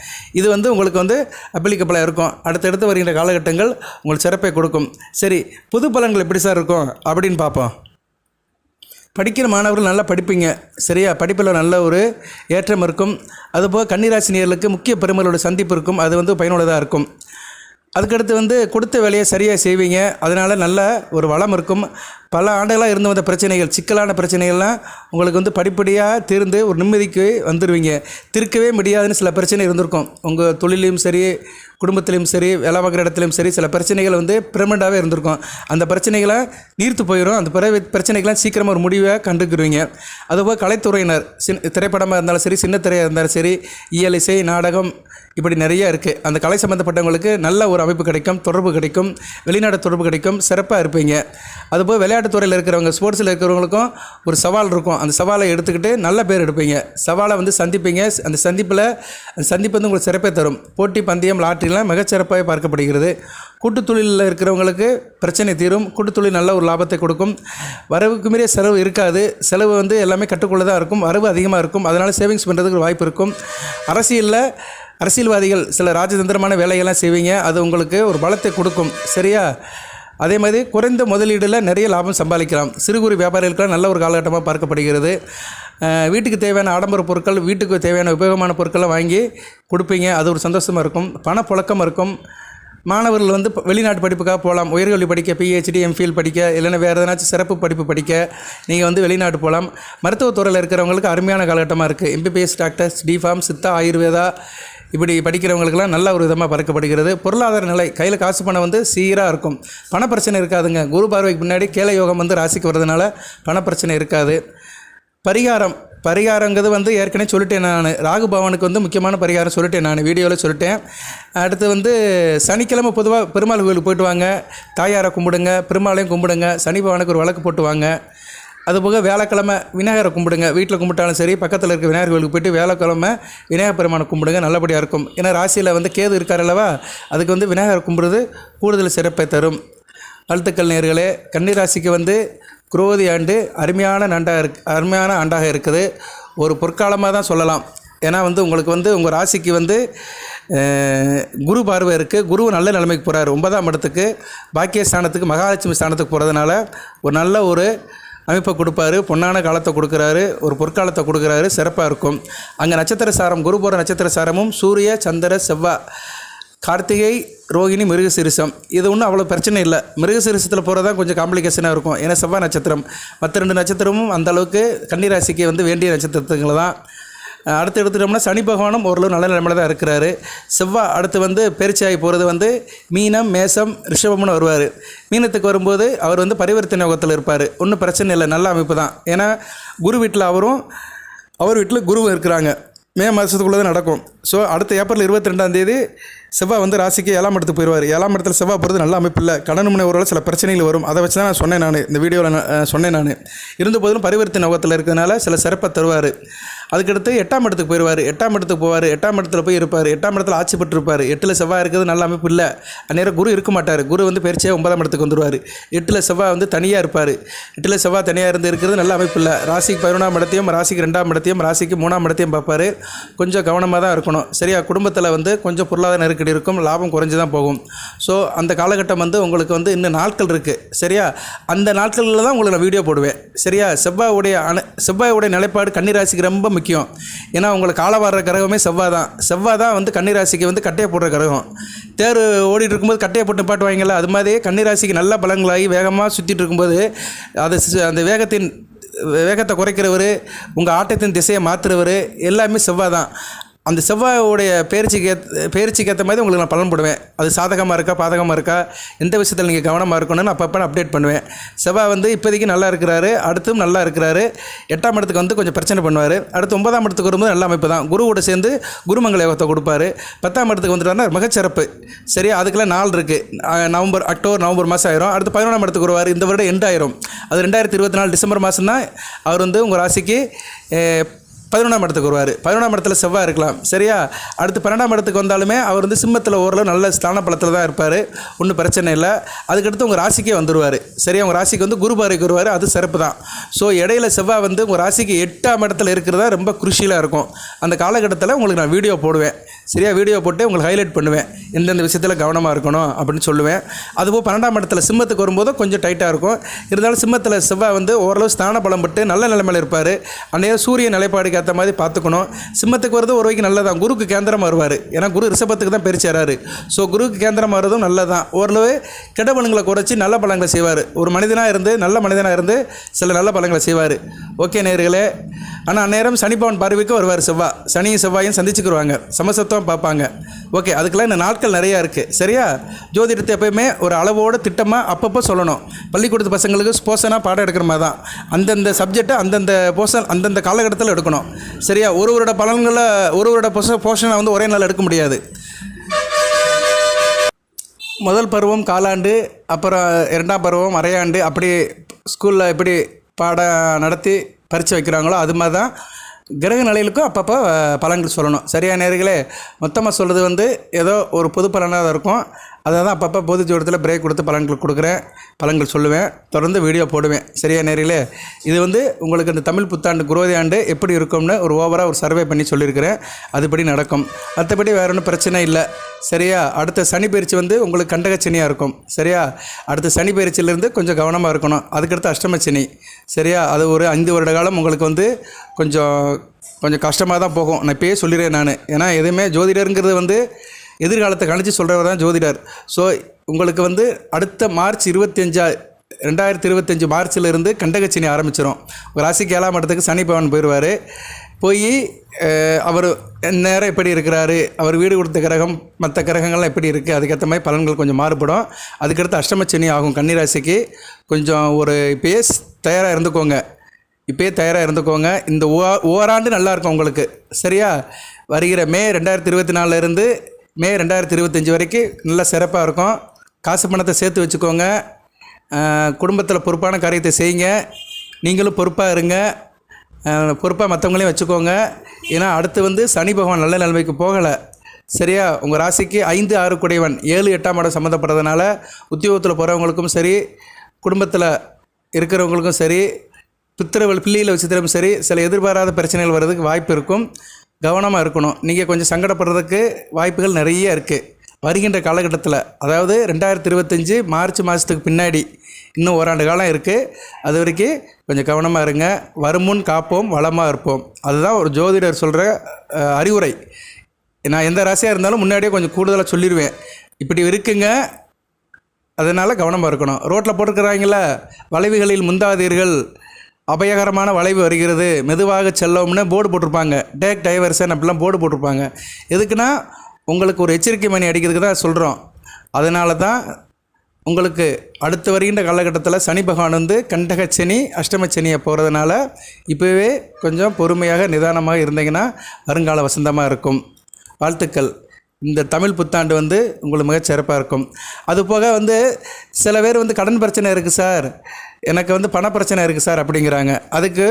இது வந்து உங்களுக்கு வந்து அப்ளிகபிளாக இருக்கும். அடுத்தடுத்து வருகின்ற காலகட்டங்கள் உங்களுக்கு சிறப்பை கொடுக்கும். சரி, புது பலன்கள் எப்படி சார் இருக்கும் அப்படின்னு பார்ப்போம். படிக்கிற மாணவர்கள் நல்லா படிப்பீங்க. சரியா, படிப்பில் நல்ல ஒரு ஏற்றம் இருக்கும். அதுபோக கன்னிராசினியர்களுக்கு முக்கிய பெருமைகளோட சந்திப்பு இருக்கும். அது வந்து பயனுள்ளதாக இருக்கும். அதுக்கடுத்து வந்து கொடுத்த வேலையை சரியாக செய்வீங்க. அதனால் நல்ல ஒரு வளம் இருக்கும். பல ஆண்டுகளாக இருந்து வந்த பிரச்சனைகள், சிக்கலான பிரச்சனைகள்லாம் உங்களுக்கு வந்து படிப்படியாக தீர்ந்து ஒரு நிம்மதிக்கு வந்துடுவீங்க. தீர்க்கவே முடியாதுன்னு சில பிரச்சனை இருந்திருக்கும். உங்கள் தொழிலையும் சரி, குடும்பத்திலையும் சரி, வேலை பார்க்குற இடத்துலையும் சரி, சில பிரச்சனைகள் வந்து பெர்மனண்டாகவே இருந்திருக்கும். அந்த பிரச்சனைகளை நீர்த்து போயிடும். அந்த பிரச்சனைகள்லாம் சீக்கிரமாக ஒரு முடிவை கண்டுக்குருவீங்க. அதுபோல் கலைத்துறையினர், திரைப்படமாக இருந்தாலும் சரி, சின்ன திரையாக இருந்தாலும் சரி, இயல், இசை, நாடகம், இப்படி நிறைய இருக்குது. அந்த கலை சம்மந்தப்பட்டவங்களுக்கு நல்ல ஒரு அமைப்பு கிடைக்கும், தொடர்பு கிடைக்கும், வெளிநாடு தொடர்பு கிடைக்கும், சிறப்பாக இருப்பீங்க. அதுபோல் விளையாட்டுத்துறையில் இருக்கிறவங்க, ஸ்போர்ட்ஸில் இருக்கிறவங்களுக்கும் ஒரு சவால் இருக்கும். அந்த சவாலை எடுத்துக்கிட்டு நல்ல பேர் எடுப்பீங்க. சவாலை வந்து சந்திப்பீங்க. அந்த சந்திப்பு வந்து உங்களுக்கு சிறப்பை தரும். போட்டி, பந்தயம், லாட்டரிலாம் மிகச்சிறப்பாக பார்க்கப்படுகிறது. கூட்டுத்தொழிலில் இருக்கிறவங்களுக்கு பிரச்சனை தீரும். கூட்டுத்தொழில் நல்ல ஒரு லாபத்தை கொடுக்கும். வரவுக்கு மீறிய செலவு இருக்காது. செலவு வந்து எல்லாமே கட்டுக்குள்ளே தான் இருக்கும். வரவு அதிகமாக இருக்கும். அதனால் சேவிங்ஸ் பண்ணுறதுக்கு வாய்ப்பு இருக்கும். அரசியல்வாதிகள் சில ராஜதந்திரமான வேலைகள்லாம் செய்வீங்க. அது உங்களுக்கு ஒரு பலத்தை கொடுக்கும். சரியா, அதே மாதிரி குறைந்த முதலீடில் நிறைய லாபம் சம்பாதிக்கலாம். சிறு குறு வியாபாரிகளுக்கெல்லாம் நல்ல ஒரு காலகட்டமாக பார்க்கப்படுகிறது. வீட்டுக்கு தேவையான ஆடம்பர பொருட்கள், வீட்டுக்கு தேவையான உபயோகமான பொருட்களை வாங்கி கொடுப்பீங்க. அது ஒரு சந்தோஷமாக இருக்கும். பணப்புழக்கம் இருக்கும். மாணவர்கள் வந்து வெளிநாட்டு படிப்புக்காக போகலாம். உயர்கல்வி படிக்க, பிஹெச்டி, எம்ஃபில் படிக்க, இல்லைன்னா வேறு எதனாச்சும் சிறப்பு படிப்பு படிக்க நீங்கள் வந்து வெளிநாட்டு போகலாம். மருத்துவத்துறையில் இருக்கிறவங்களுக்கு அருமையான காலகட்டமாக இருக்குது. MBBS, doctors, deform, Siddha, Ayurveda இப்படி படிக்கிறவங்களுக்கெல்லாம் நல்ல ஒரு விதமாக பார்க்கப்படுகிறது. பொருளாதார நிலை, கையில் காசு பணம் வந்து சீராக இருக்கும். பணப்பிரச்சனை இருக்காதுங்க. குரு பார்வைக்கு முன்னாடி கேள யோகம் வந்து ராசிக்கு வர்றதுனால பணப்பிரச்சனை இருக்காது. பரிகாரங்கிறது வந்து ஏற்கனவே சொல்லிட்டேன் நான். ராகு பவனுக்கு வந்து முக்கியமான பரிகாரம் சொல்லிட்டேன் நான், வீடியோவில் சொல்லிட்டேன். அடுத்து வந்து சனிக்கிழமை பொதுவாக பெருமாள் கோயிலுக்கு போய்ட்டு வாங்க. தாயாரை கும்பிடுங்க, பெருமாளையும் கும்பிடுங்க. சனி பவனுக்கு ஒரு விளக்கு போட்டு வாங்க. அதுபோக வியாழக்கிழமை விநாயகரை கும்பிடுங்க. வீட்டில் கும்பிட்டாலும் சரி, பக்கத்தில் இருக்க விநாயகர் கோயிலுக்கு போய்ட்டு வியாழக்கிழமை விநாயகர் பெருமானை கும்பிடுங்க. நல்லபடியாக இருக்கும். ஏன்னா ராசியில் வந்து கேது இருக்கார் அல்லவா, அதுக்கு வந்து விநாயகரை கும்பிடுறது கூடுதல் சிறப்பை தரும். வாழ்த்துக்கள் நேர்களே. கன்னிராசிக்கு வந்து குரோதி ஆண்டு அருமையான ஆண்டாக இருக்குது. ஒரு பொற்காலமாக தான் சொல்லலாம். ஏன்னா வந்து உங்களுக்கு வந்து உங்கள் ராசிக்கு வந்து குரு பார்வை இருக்குது. குரு நல்ல நிலைமைக்கு போகிறார். 9ஆம் இடத்துக்கு, பாக்கிய ஸ்தானத்துக்கு, மகாலட்சுமி ஸ்தானத்துக்கு போகிறதுனால ஒரு நல்ல ஒரு அமைப்பை கொடுப்பாரு. பொன்னான காலத்தை கொடுக்குறாரு, ஒரு பொற்காலத்தை கொடுக்குறாரு. சிறப்பாக இருக்கும். அங்கே நட்சத்திர சாரம், குரு போகிற நட்சத்திர சாரமும் சூரிய, சந்திர, செவ்வாய், கார்த்திகை, ரோகிணி, மிருகசீரிஷம். இது ஒன்றும் அவ்வளோ பிரச்சனை இல்லை. மிருகசீரிஷத்தில் போகிறது தான் கொஞ்சம் காம்ப்ளிகேஷனாக இருக்கும். ஏன்னா செவ்வாய் நட்சத்திரம். மற்ற 2 நட்சத்திரமும் அந்தளவுக்கு கன்னிராசிக்கு வந்து வேண்டிய நட்சத்திரத்துங்களை தான். அடுத்து எடுத்துட்டோம்னா சனி பகவானும் ஓரளவு நல்ல நிலைமையில் தான் இருக்கிறாரு. செவ்வாய் அடுத்து வந்து பயிற்சியாகி போகிறது வந்து மீனம், மேசம், ரிஷபம்னு வருவார். மீனத்துக்கு வரும்போது அவர் வந்து பரிவர்த்தனை யோகத்தில் இருப்பார். ஒன்றும் பிரச்சனை இல்லை, நல்ல அமைப்பு தான். ஏன்னா குரு வீட்டில் அவர் வீட்டில் குருவும் இருக்கிறாங்க. மே மாதத்துக்குள்ளே தான் நடக்கும். ஸோ அடுத்த ஏப்ரல் 22ஆம் தேதி செவ்வாய் வந்து ராசிக்கு 7ஆம் இடத்துக்கு போயிடுவார். 7ஆம் இடத்துல செவ்வாய் போகிறது நல்ல அமைப்பு இல்லை. கடன் முனைவரால் சில பிரச்சனைகள் வரும். அதை வச்சு தான் நான் சொன்னேன். இந்த வீடியோவில் சொன்னேன். இருந்த போதிலும் பரிவர்த்தனை நோக்கத்தில் இருக்கிறதுனால சில சிறப்பை தருவார். அதுக்கடுத்து 8ஆம் இடத்துக்கு போயிடுவார். 8ஆம் இடத்துக்கு போவார். 8ஆம் இடத்துல போய் இருப்பார். 8ஆம் இடத்துல ஆட்சி பெற்றிருப்பார். 8ல் செவ்வாய் இருக்கிறது நல்ல அமைப்பு இல்லை. அந்நேரம் குரு இருக்க மாட்டார். குரு வந்து பயிற்சியாக 9ஆம் இடத்துக்கு வந்துடுவார். 8ல் செவ்வாய் வந்து தனியாக இருப்பார். 8ல் செவ்வாய் தனியாக இருந்து இருக்கிறது நல்ல அமைப்பு இல்லை. ராசிக்கு 11ஆம் இடத்தையும், ராசிக்கு 2ஆம் இடத்தையும், ராசிக்கு 3ஆம் இடத்தையும் பார்ப்பார். கொஞ்சம் கவனமாக தான் இருக்கணும். சரியா, குடும்பத்தில் வந்து கொஞ்சம் பொருளாதார நெருக்கடி இருக்கும். லாபம் குறைஞ்சி தான் போகும். ஸோ அந்த காலகட்டம் வந்து உங்களுக்கு வந்து இன்னும் நாட்கள் இருக்குது. சரியா, அந்த நாட்களில் தான் உங்களுக்கு நான் வீடியோ போடுவேன். சரியா, செவ்வாயுடைய நிலைப்பாடு கன்னிராசிக்கு ரொம்ப முக்கியம். ஏன்னா உங்களுக்கு கால வர்ற கிரகமே செவ்வாய் தான் வந்து கன்னிராசிக்கு வந்து கட்டையை போடுற கிரகம். தேர் ஓடிட்டு இருக்கும்போது கட்டையை போட்டு பாட்டுவாங்கல்ல, அது மாதிரி கன்னிராசிக்கு நல்ல பலங்களாகி வேகமாக சுற்றிட்டு இருக்கும்போது அந்த வேகத்தை குறைக்கிறவர், உங்கள் ஆட்டத்தின் திசையை மாற்றுறவர் எல்லாமே செவ்வாய் தான். அந்த செவ்வாயோடைய பயிற்சிக்கு ஏற்ற மாதிரி உங்களுக்கு நான் பலன் போடுவேன். அது சாதகமாக இருக்கா பாதகமாக இருக்கா, எந்த விஷயத்தில் நீங்கள் கவனமாக இருக்கணும்னு அப்பப்போ அப்டேட் பண்ணுவேன். செவ்வாய் வந்து இப்போதைக்கு நல்லா இருக்கிறாரு, அடுத்தும் நல்லா இருக்கிறாரு. 8ஆம் இடத்துக்கு வந்து கொஞ்சம் பிரச்சனை பண்ணுவார். அடுத்து 9ஆம் இடத்துக்கு வரும்போது நல்ல அமைப்பு தான். குரு கூட சேர்ந்து குருமங்கள யோகத்தை கொடுப்பாரு. 10ஆம் இடத்துக்கு வந்துட்டாருன்னா மிகச்சிறப்பு. சரியா, அதுக்கெல்லாம் நாள் இருக்குது. அக்டோபர் நவம்பர் மாதம் ஆயிரும். அடுத்து 11ஆம் இடத்துக்கு வருவார். இந்த வருடம் எண்ட் ஆயிரும். அது 2024 டிசம்பர் மாதம் தான் அவர் வந்து உங்கள் ராசிக்கு 11ஆம் இடத்துக்கு வருவார். 11ஆம் இடத்துல செவ்வாய் இருக்கலாம். சரியா, அடுத்து 12ஆம் இடத்துக்கு வந்தாலுமே அவர் வந்து சிம்மத்தில் ஓரளவு நல்ல ஸ்தான பலத்தில் தான் இருப்பார். ஒன்றும் பிரச்சனை இல்லை. அதுக்கடுத்து உங்கள் ராசிக்கே வந்துடுவார். சரியா, உங்கள் ராசிக்கு வந்து குரு பார்வைக்கு வருவார். அது சிறப்பு தான். ஸோ இடையில செவ்வாய் வந்து உங்கள் ராசிக்கு 8ஆம் இடத்துல இருக்கிறதா ரொம்ப குருஷியலாக இருக்கும். அந்த காலகட்டத்தில் உங்களுக்கு நான் வீடியோ போடுவேன். சரியா, வீடியோ போட்டு உங்களுக்கு ஹைலைட் பண்ணுவேன், எந்தெந்த விஷயத்தில் கவனமாக இருக்கணும் அப்படின்னு சொல்லுவேன். அதுபோல் 12ஆம் இடத்துல சிம்மத்துக்கு வரும்போது கொஞ்சம் டைட்டாக இருக்கும். இருந்தாலும் சிம்மத்தில் செவ்வாய் வந்து ஓரளவு ஸ்தான பலம் பட்டு நல்ல நிலைமையில் இருப்பார். அந்நேரம் சூரிய நிலைப்பாடுக்கு ஏற்ற மாதிரி பார்த்துக்கணும். சிம்மத்துக்கு வருது ஒரு வகைக்கு நல்லதான். குருக்கு கேந்திரமாக வருவார். ஏன்னா குரு ரிஷபத்துக்கு தான் பிரிச்சாரு. ஸோ குருக்கு கேந்திரமாக வருவதும் நல்லதான். ஓரளவு கெட்ட பலன்களை குறைச்சி நல்ல பலன்களை செய்வார். ஒரு மனிதனாக இருந்து நல்ல மனிதனாக இருந்து சில நல்ல பலன்களை செய்வார். ஓகே நேயர்களே. ஆனால் அந்நேரம் சனிப்பவன் பார்வைக்கு வருவார் செவ்வாய். சனியும் செவ்வாயும் சந்திச்சுக்குருவாங்க, சமசத்துவம் பார்ப்பாங்க. ஓகே, அதுக்கெல்லாம் இந்த நாட்கள் நிறையா இருக்குது. சரியா, ஜோதிடத்தை எப்போயுமே ஒரு அளவோடு திட்டமாக அப்பப்போ சொல்லணும். பள்ளிக்கூடத்து பசங்களுக்கு போஷனாக பாடம் எடுக்கிற மாதிரி தான் அந்தந்த சப்ஜெக்டை அந்தந்த அந்தந்த காலகட்டத்தில் எடுக்கணும். சரியா, ஒரு வருட பலன்களை ஒரு வருட போஷனை வந்து ஒரே நாள் எடுக்க முடியாது. முதல் பருவம் காலாண்டு, அப்புறம் 2ஆம் பருவம் அரையாண்டு, அப்படி ஸ்கூலில் எப்படி பாடம் நடத்தி பரீட்சை வைக்கிறாங்களோ அது மாதிரி தான் கிரக நிலைகளுக்கும் அப்பப்போ பலன்கள் சொல்லணும். சரியா நேயர்களே, மொத்தமாக சொல்கிறது வந்து ஏதோ ஒரு பொது பலனாக தான் இருக்கும். அதை தான் அப்பப்போ பொது ஜோடத்தில் பிரேக் கொடுத்து பலன்கள் சொல்லுவேன். தொடர்ந்து வீடியோ போடுவேன். சரியா நேயர்களே, இது வந்து உங்களுக்கு இந்த தமிழ் புத்தாண்டு குரோதி ஆண்டு எப்படி இருக்கும்னு ஒரு ஓவராக ஒரு சர்வே பண்ணி சொல்லியிருக்கிறேன். அதுபடி நடக்கும். மற்றபடி வேறு ஒன்றும் பிரச்சனை இல்லை. சரியா, அடுத்த சனி பயிற்சி வந்து உங்களுக்கு கண்டகச்சனியாக இருக்கும். சரியா, அடுத்த சனி பயிற்சியிலேருந்து கொஞ்சம் கவனமாக இருக்கணும். அதுக்கடுத்து அஷ்டமச்சனி. சரியா, அது ஒரு 5 வருட காலம் உங்களுக்கு வந்து கொஞ்சம் கஷ்டமாக தான் போகும். நான் இப்போயே சொல்லிடுறேன் நான். ஏன்னா எதுவுமே ஜோதிடருங்கிறது வந்து எதிர்காலத்தை கணிச்சு சொல்கிறவர் தான் ஜோதிடர். ஸோ உங்களுக்கு வந்து அடுத்த மார்ச் 2025 மார்ச்சிலிருந்து கண்டகச்சனி ஆரம்பிச்சிடும். ஒரு ராசிக்கு 7ஆம் இடத்துக்கு சனி பகவான் போயிடுவார். போய் அவர் நேரம் எப்படி இருக்கிறாரு, அவர் வீடு கொடுத்த கிரகம் மற்ற கிரகங்கள்லாம் எப்படி இருக்குது, அதுக்கேற்ற மாதிரி பலன்கள் கொஞ்சம் மாறுபடும். அதுக்கடுத்து அஷ்டமச்சனி ஆகும் கன்னிராசிக்கு. கொஞ்சம் ஒரு இப்போயே தயாராக இருந்துக்கோங்க. இந்த ஓராண்டு நல்லாயிருக்கும் உங்களுக்கு. சரியா, வருகிற மே 2024 மே 2025 வரைக்கும் நல்லா சிறப்பாக இருக்கும். காசு பணத்தை சேர்த்து வச்சுக்கோங்க. குடும்பத்தில் பொறுப்பான காரியத்தை செய்யுங்க. நீங்களும் பொறுப்பாக இருங்க. பொறுப்பாக மற்றவங்களையும் வச்சுக்கோங்க. ஏன்னா அடுத்து வந்து சனி பகவான் நல்ல நிலைமைக்கு போகலை. சரியா, உங்கள் ராசிக்கு 5, 6 குடையவன் 7, 8ஆம் இடம் சம்மந்தப்படுறதுனால உத்தியோகத்தில் போகிறவங்களுக்கும் சரி, குடும்பத்தில் இருக்கிறவங்களுக்கும் சரி, பிள்ளைகளை வச்சுக்கிறதும் சரி, சில எதிர்பாராத பிரச்சனைகள் வர்றதுக்கு வாய்ப்பு இருக்கும். கவனமாக இருக்கணும். நீங்கள் கொஞ்சம் சங்கடப்படுறதுக்கு வாய்ப்புகள் நிறைய இருக்குது வருகின்ற காலகட்டத்தில். அதாவது 2025 மார்ச் மாதத்துக்கு பின்னாடி இன்னும் ஓராண்டு காலம் இருக்குது. அது வரைக்கும் கொஞ்சம் கவனமாக இருங்க. வருமுன் காப்போம், வளமாக இருப்போம். அதுதான் ஒரு ஜோதிடர் சொல்கிற அறிவுரை. நான் எந்த ராசியாக இருந்தாலும் முன்னாடியே கொஞ்சம் கூடுதலாக சொல்லிடுவேன். இப்படி இருக்குங்க, அதனால் கவனமாக இருக்கணும். ரோட்டில் போட்டுருக்குறாங்களா, வளைவுகளில் முந்தாதீர்கள், அபயகரமான வளைவு வருகிறது, மெதுவாக செல்லவும்னு போர்டு போட்டிருப்பாங்க. டேக் டைவர்ஷன் அப்படிலாம் போர்டு போட்டிருப்பாங்க. எதுக்குன்னா உங்களுக்கு ஒரு எச்சரிக்கை மணி அடிக்கிறதுக்கு தான் சொல்கிறோம். அதனால தான் உங்களுக்கு அடுத்து வருகின்ற காலகட்டத்தில் சனி பகவான் வந்து கண்டகச்சனி அஷ்டமச்சனியை போகிறதுனால இப்போவே கொஞ்சம் பொறுமையாக நிதானமாக இருந்தீங்கன்னா வருங்கால வசந்தமாக இருக்கும். வாழ்த்துக்கள். இந்த தமிழ் புத்தாண்டு வந்து உங்களுக்கு மிகச் சிறப்பாக இருக்கும். அதுபோக வந்து சில பேர் வந்து கடன் பிரச்சனை இருக்குது சார், எனக்கு வந்து பண பிரச்சனை இருக்குது சார் அப்படிங்கிறாங்க. அதுக்கு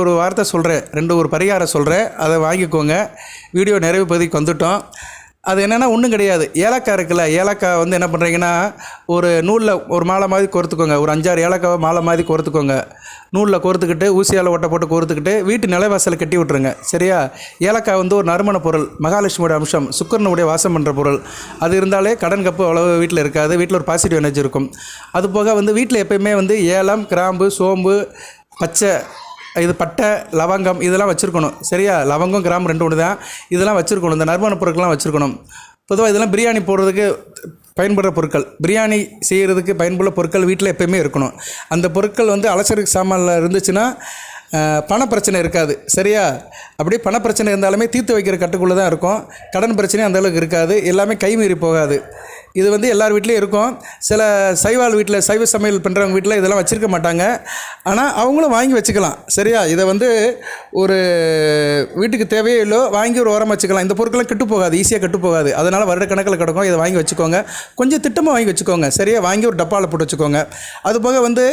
ஒரு வார்த்தை சொல்கிறேன், ஒரு பரிகாரம் சொல்கிறேன், அதை வாங்கிக்கோங்க. வீடியோ நிறைவு பகுதிக்கு வந்துட்டோம். அது என்னென்னா ஒன்றும் கிடையாது. ஏலக்காய் இருக்குல்ல, ஏலக்காய் வந்து என்ன பண்ணுறீங்கன்னா ஒரு நூலில் ஒரு மாலை மாதிரி கோர்த்துக்கோங்க. ஒரு 5-6 ஏலக்காவை மாலை மாதிரி கோர்த்துக்கோங்க. நூலில் கோர்த்துக்கிட்டு ஊசியால் ஒட்டை போட்டு கோர்த்துக்கிட்டு வீட்டு நிலைவாசலை கட்டி விட்ருங்க. சரியா, ஏலக்காய் வந்து ஒரு நறுமண பொருள், மகாலட்சுமியோட அம்சம், சுக்கிரனுடைய வாசம் பண்ணுற பொருள். அது இருந்தாலே கடன் கப்பு அவ்வளவு வீட்டில் இருக்காது. வீட்டில் ஒரு பாசிட்டிவ் எனர்ஜி இருக்கும். அதுபோக வந்து வீட்டில் எப்போயுமே வந்து ஏலம், கிராம்பு, சோம்பு, பச்சை, இது பட்டை, லவங்கம் இதெல்லாம் வச்சுருக்கணும். சரியா, லவங்கம் கிராம்பு 2 ஒன்று தான். இதெல்லாம் வச்சுருக்கணும். இந்த நறுமண பொருட்கள்லாம் வச்சுருக்கணும். பொதுவாக இதெல்லாம் பிரியாணி போடுறதுக்கு பயன்படுற பொருட்கள், பிரியாணி செய்கிறதுக்கு பயன்படுற பொருட்கள் வீட்டில் எப்போயுமே இருக்கணும். அந்த பொருட்கள் வந்து அலசருக்கு சாமானில் இருந்துச்சுன்னா பண பிரச்சனை இருக்காது. சரியா? அப்படி பண பிரச்சனை இருந்தாலுமே தீர்த்து வைக்கிற கட்டுக்குள்ளே தான் இருக்கும். கடன் பிரச்சனையும் அந்தளவுக்கு இருக்காது. எல்லாமே கைமீறி போகாது. இது வந்து எல்லார் வீட்லேயும் இருக்கும். சில சைவால் வீட்டில் சைவ சமையல் பண்ணுறவங்க வீட்டில் இதெல்லாம் வச்சுருக்க மாட்டாங்க. ஆனால் அவங்களும் வாங்கி வச்சுக்கலாம். சரியா? இதை வந்து ஒரு வீட்டுக்கு தேவையோ இல்லோ வாங்கி ஒரு ஓரமாக வச்சுக்கலாம். இந்த பொருட்கள்லாம் கெட்டு போகாது, ஈஸியாக கெட்டு போகாது. அதனால் வருடக்கணக்கில் கிடக்கும். இதை வாங்கி வச்சுக்கோங்க. கொஞ்சம் திட்டமாக வாங்கி வச்சுக்கோங்க. சரியா? வாங்கி ஒரு டப்பாவில் போட்டு வச்சுக்கோங்க. அதுபோக வந்து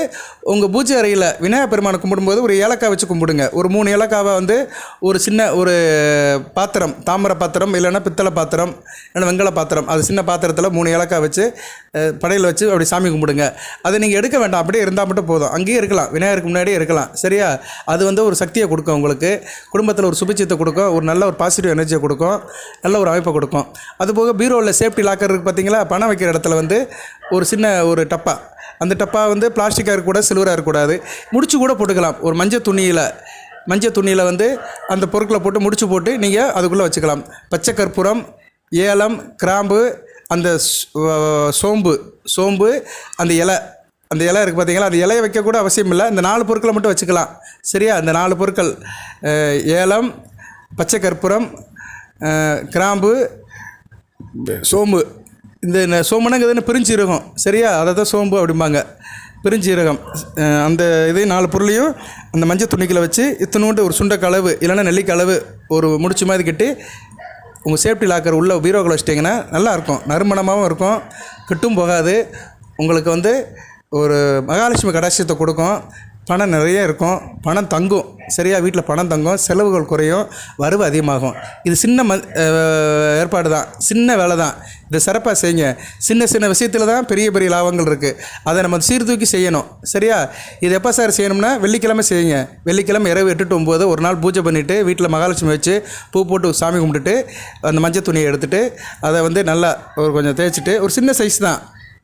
உங்கள் பூஜை அறையில் விநாயகர் பெருமானை கும்பிடும்போது ஒரு ஏலக்காய் வச்சு கும்பிடுங்க. ஒரு 3 ஏலக்காவை வந்து ஒரு சின்ன ஒரு பாத்திரம், தாமிர பாத்திரம் இல்லைன்னா பித்தளை பாத்திரம் இல்லைன்னா வெங்கல பாத்திரம், அது சின்ன பாத்திரத்தில் 3 ஏலக்காய் வச்சு படையில் வச்சு அப்படி சாமி கும்பிடுங்க. அதை நீங்கள் எடுக்க வேண்டாம், அப்படியே இருந்தால் மட்டும் போதும். அங்கேயே இருக்கலாம், விநாயகருக்கு முன்னாடியே இருக்கலாம். சரியா? அது வந்து ஒரு சக்தியை கொடுக்கும். உங்களுக்கு குடும்பத்தில் ஒரு சுபிட்சத்தை கொடுக்கும், ஒரு நல்ல ஒரு பாசிட்டிவ் எனர்ஜியை கொடுக்கும், நல்ல ஒரு அமைப்பை கொடுக்கும். அதுபோக பீரோவில் சேஃப்டி லாக்கர் இருக்குது பார்த்தீங்களா, பணம் வைக்கிற இடத்துல வந்து ஒரு சின்ன ஒரு டப்பா, அந்த டப்பா வந்து பிளாஸ்டிக்காக இருக்கக்கூடாது, சில்வராக இருக்கக்கூடாது. முடிச்சு கூட போட்டுக்கலாம். ஒரு மஞ்சள் துணியில் வந்து அந்த பொருட்களை போட்டு முடிச்சு போட்டு நீங்கள் அதுக்குள்ளே வச்சுக்கலாம். பச்சை கற்பூரம், ஏலம், கிராம்பு, அந்த சோம்பு, அந்த இலை இருக்குது பார்த்தீங்களா, அந்த இலையை வைக்கக்கூட அவசியம் இல்லை. இந்த 4 பொருட்களை மட்டும் வச்சுக்கலாம். சரியா? இந்த 4 பொருட்கள் ஏலம், பச்சை கற்பூரம், கிராம்பு, சோம்பு. இந்த சோம்புனாங்கிறதுன்னு பிரிஞ்சீரகம். சரியா? அதை தான் சோம்பு அப்படிம்பாங்க, பிரிஞ்சீரகம். அந்த இது 4 பொருளையும் அந்த மஞ்சள் துணிக்கில் வச்சு இத்தனோண்டு ஒரு சுண்டைக்களவு இல்லைன்னா நெல்லிக்களவு ஒரு முடிச்சு மாதிரி கட்டி உங்கள் சேஃப்டி லாக்கர் உள்ள பீரோக்களை வச்சிட்டிங்கன்னா நல்லாயிருக்கும். நறுமணமாகவும் இருக்கும், கெட்டும் போகாது. உங்களுக்கு வந்து ஒரு மகாலட்சுமி கடாட்சியத்தை கொடுக்கும். பணம் நிறைய இருக்கும், பணம் தங்கும். சரியா? வீட்டில் பணம் தங்கும், செலவுகள் குறையும், வரவு அதிகமாகும். இது சின்ன ஏற்பாடு தான், சின்ன வேலை தான். இதை சிறப்பாக செய்யுங்க. சின்ன விஷயத்தில் தான் பெரிய லாபங்கள் இருக்குது. அதை நம்ம சீர்தூக்கி செய்யணும். சரியா? இது எப்போ சார் செய்யணும்னா வெள்ளிக்கிழமை செய்யுங்க. வெள்ளிக்கிழமை இரவு 8 to 9 ஒரு நாள் பூஜை பண்ணிவிட்டு வீட்டில் மகாலட்சுமி வச்சு பூ போட்டு சாமி கும்பிட்டுட்டு அந்த மஞ்சள் துணியை எடுத்துகிட்டு அதை வந்து நல்லா ஒரு கொஞ்சம் தேய்ச்சிட்டு, ஒரு சின்ன சைஸ் தான்,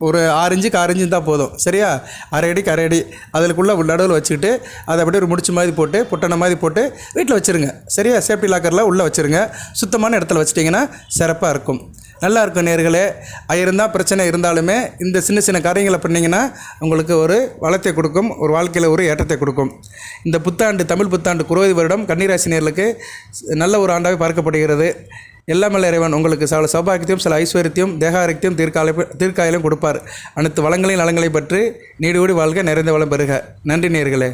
ஒரு 6 இன்ச்சுக்கு 6 இன்ச்சு தான் போதும். சரியா? 1/2 அடிக்கு 1/2 அடி அதுக்குள்ளே நடுவில் வச்சுக்கிட்டு அதை அப்படியே ஒரு முடிச்சு மாதிரி போட்டு பொட்டனை மாதிரி போட்டு வீட்டில் வச்சுருங்க. சரியா? சேஃப்டி லாக்கரில் உள்ளே வச்சுருங்க. சுத்தமான இடத்துல வச்சிட்டிங்கன்னா சிறப்பாக இருக்கும். நல்லா இருக்கும் நேயர்களே. இருந்தால் பிரச்சனை இருந்தாலுமே இந்த சின்ன காரியங்களை பண்ணிங்கன்னா உங்களுக்கு ஒரு வளத்தை கொடுக்கும், ஒரு வாழ்க்கையில் ஒரு ஏற்றத்தை கொடுக்கும். இந்த புத்தாண்டு, தமிழ் புத்தாண்டு குரோதி வருடம் கன்னிராசி நேயர்களுக்கு நல்ல ஒரு ஆண்டாகவே பார்க்கப்படுகிறது. எல்லாம் வல்ல இறைவன் உங்களுக்கு சில சௌபாகியத்தையும் சில ஐஸ்வர்யத்தையும் தேகாரத்தையும் தீர்க்காயிலும் கொடுப்பார். அனைத்து வளங்களையும் நலங்களை பற்றி நீடோடி வாழ்க, நிறைந்த வளம் பெறுக. நன்றி நேயர்களே.